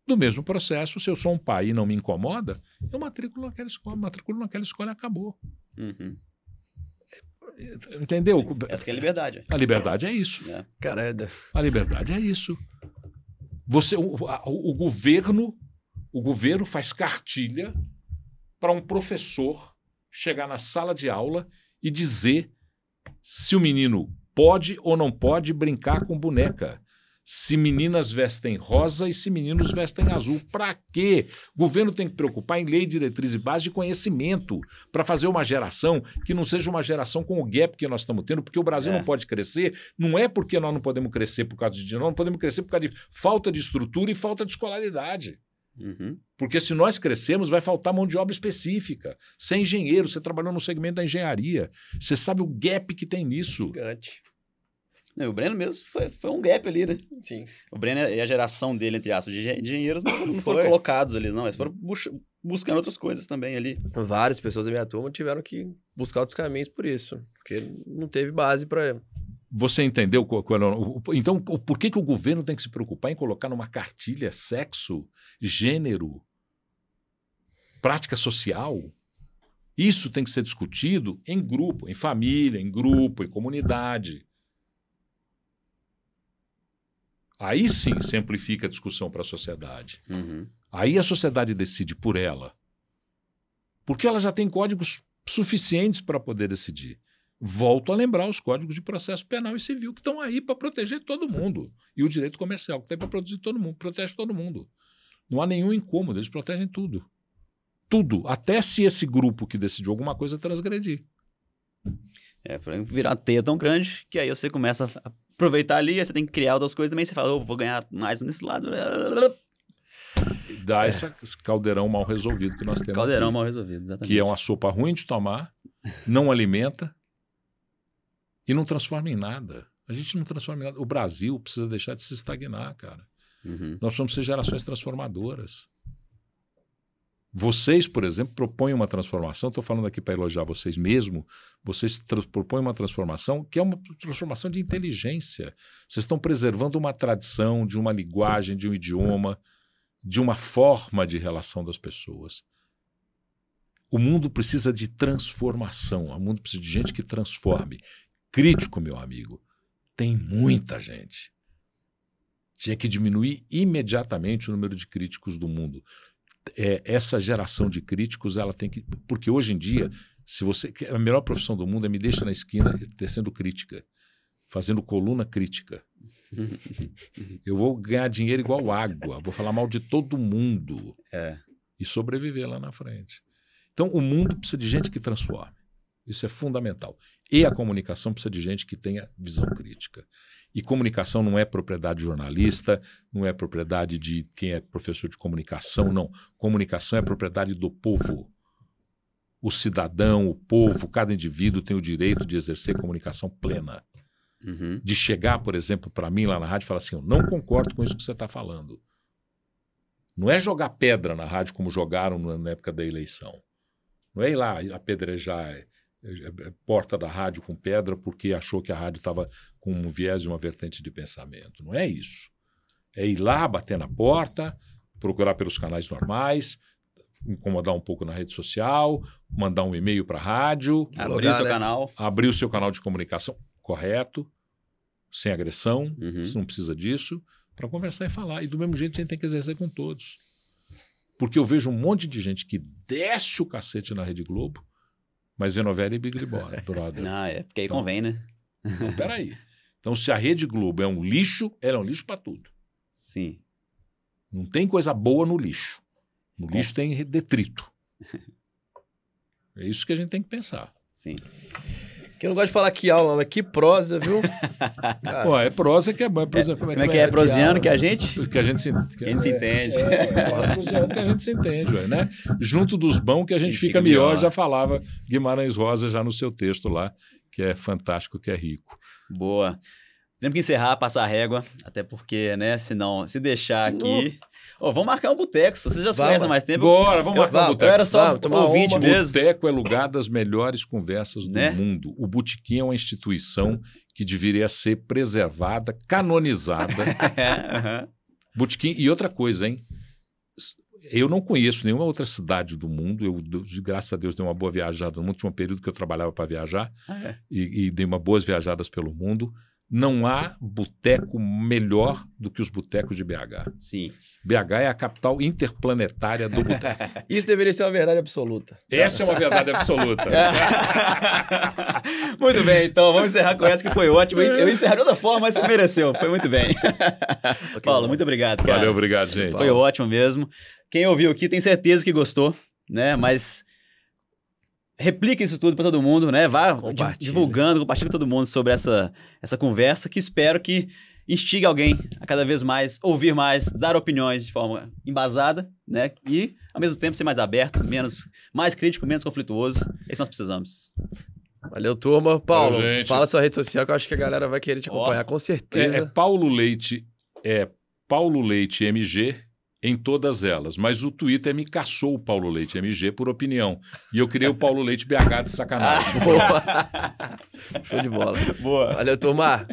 Do mesmo processo, se eu sou um pai e não me incomoda, eu matriculo naquela escola e acabou. Entendeu?
Essa que é a liberdade.
A liberdade é isso.
Caralho.
A liberdade é isso. O governo faz cartilha para um professor chegar na sala de aula e dizer se o menino pode ou não pode brincar com boneca. Se meninas vestem rosa e se meninos vestem azul. Para quê? O governo tem que preocupar em lei, diretriz e base de conhecimento para fazer uma geração que não seja uma geração com o gap que nós estamos tendo, porque o Brasil não pode crescer. Não é porque nós não podemos crescer por causa de dinheiro, nós não podemos crescer por causa de falta de estrutura e falta de escolaridade. Porque se nós crescermos, vai faltar mão de obra específica. Você é engenheiro, você trabalhou no segmento da engenharia. Você sabe o gap que tem nisso.
Gigante.
Não, o Breno mesmo foi um gap ali, né?
Sim.
O Breno e a geração dele, entre aspas, de engenheiros não foram colocados ali, não. Eles foram buscando outras coisas também ali.
Várias pessoas da minha turma tiveram que buscar outros caminhos por isso. Porque não teve base para...
Você entendeu? Então, por que o governo tem que se preocupar em colocar numa cartilha sexo, gênero, prática social? Isso tem que ser discutido em grupo, em família, em grupo, em comunidade. Aí sim simplifica a discussão para a sociedade. Aí a sociedade decide por ela. Porque ela já tem códigos suficientes para poder decidir. Volto a lembrar os códigos de processo penal e civil que estão aí para proteger todo mundo. E o direito comercial que está aí para proteger todo mundo, protege todo mundo. Não há nenhum incômodo, eles protegem tudo. Tudo, até se esse grupo que decidiu alguma coisa transgredir.
Para virar teia tão grande que aí você começa a aproveitar ali, aí você tem que criar outras coisas também, você fala, vou ganhar mais nesse lado.
Dá esse caldeirão mal resolvido que nós temos
Caldeirão
aqui,
mal resolvido, exatamente.
que é uma sopa ruim de tomar, não alimenta e não transforma em nada. A gente não transforma em nada. O Brasil precisa deixar de se estagnar, cara. Nós vamos ser gerações transformadoras. Vocês, por exemplo, propõem uma transformação, estou falando aqui para elogiar vocês mesmo, vocês propõem uma transformação que é uma transformação de inteligência. Vocês estão preservando uma tradição, de uma linguagem, de um idioma, de uma forma de relação das pessoas. O mundo precisa de transformação, o mundo precisa de gente que transforme. Crítico, meu amigo, tem muita gente. Tinha que diminuir imediatamente o número de críticos do mundo. Essa geração de críticos, ela tem que... Porque hoje em dia, a melhor profissão do mundo é me deixar na esquina tecendo crítica, fazendo coluna crítica. Eu vou ganhar dinheiro igual água, vou falar mal de todo mundo. e sobreviver lá na frente. Então, o mundo precisa de gente que transforme. Isso é fundamental. E a comunicação precisa de gente que tenha visão crítica. E comunicação não é propriedade de jornalista, não é propriedade de quem é professor de comunicação, não. Comunicação é propriedade do povo. O cidadão, o povo, cada indivíduo tem o direito de exercer comunicação plena.
Uhum.
De chegar, por exemplo, para mim lá na rádio e falar assim, eu não concordo com isso que você está falando. Não é jogar pedra na rádio como jogaram na época da eleição. Não é ir lá apedrejar porta da rádio com pedra porque achou que a rádio estava com um viés e uma vertente de pensamento. Não é isso. É ir lá, bater na porta, procurar pelos canais normais, incomodar um pouco na rede social, mandar um e-mail para a rádio,
Abrir o seu canal.
abrir o seu canal de comunicação correto, sem agressão,
Uhum.
você não precisa disso, para conversar e falar. E do mesmo jeito a gente tem que exercer com todos. Porque eu vejo um monte de gente que desce o cacete na Rede Globo, mas vê novela e Big Brother.
Não, é porque aí
Então,
convém, né?
Então, peraí. Então, se a Rede Globo é um lixo, ela é um lixo para tudo.
Sim.
Não tem coisa boa no lixo. No lixo tem detrito. É isso que a gente tem que pensar.
Sim.
Que eu não gosto de falar que aula, mas que prosa, viu? Cara,
Pô, é prosa que é bom.
Como é que é? Prosiano que a gente?
Porque a gente se,
Que a gente se entende.
prosiano que a gente se entende, ué, né? Junto dos bons que a gente
E
fica melhor, já falava Guimarães Rosa já no seu texto lá, que é fantástico, que é rico.
Boa. Temos que encerrar, passar a régua, até porque, né, senão, se deixar aqui... Ô, vamos marcar um boteco, se vocês já se
Vamos.
conhecem há mais tempo.
Bora, vamos marcar um
Eu
boteco.
era só
Vamos, tomar
ouvinte
uma.
mesmo.
Boteco é lugar das melhores conversas do
Né?
mundo. O Botequim é uma instituição que deveria ser preservada, canonizada.
Aham.
Botequim, e outra coisa, hein? Eu não conheço nenhuma outra cidade do mundo. Eu, graças a Deus, dei uma boa viajada no mundo. Tinha um período que eu trabalhava para viajar e dei uma boas viajadas pelo mundo. Não há boteco melhor do que os botecos de BH.
Sim.
BH é a capital interplanetária do boteco.
isso deveria ser uma verdade absoluta.
Essa é uma verdade absoluta.
Muito bem, então vamos encerrar com essa que foi ótimo. Eu encerrei de outra forma, mas você mereceu. Foi muito bem. Paulo, muito obrigado, cara.
Valeu, obrigado, gente.
Foi ótimo mesmo. Quem ouviu aqui tem certeza que gostou, né? Mas replica isso tudo para todo mundo, né? Vá
Compartilha.
divulgando, compartilha com todo mundo sobre essa conversa, que espero que instigue alguém a cada vez mais ouvir mais, dar opiniões de forma embasada, né? E, ao mesmo tempo, ser mais aberto, mais crítico, menos conflituoso. É isso que nós precisamos.
Valeu, turma. Paulo,
Valeu, gente.
fala sua rede social que eu acho que a galera vai querer te acompanhar, com certeza.
É Paulo Leite MG em todas elas, mas o Twitter me caçou o Paulo Leite MG por opinião. E eu criei o Paulo Leite BH de sacanagem.
Boa. Show de bola.
Boa.
Valeu, turma.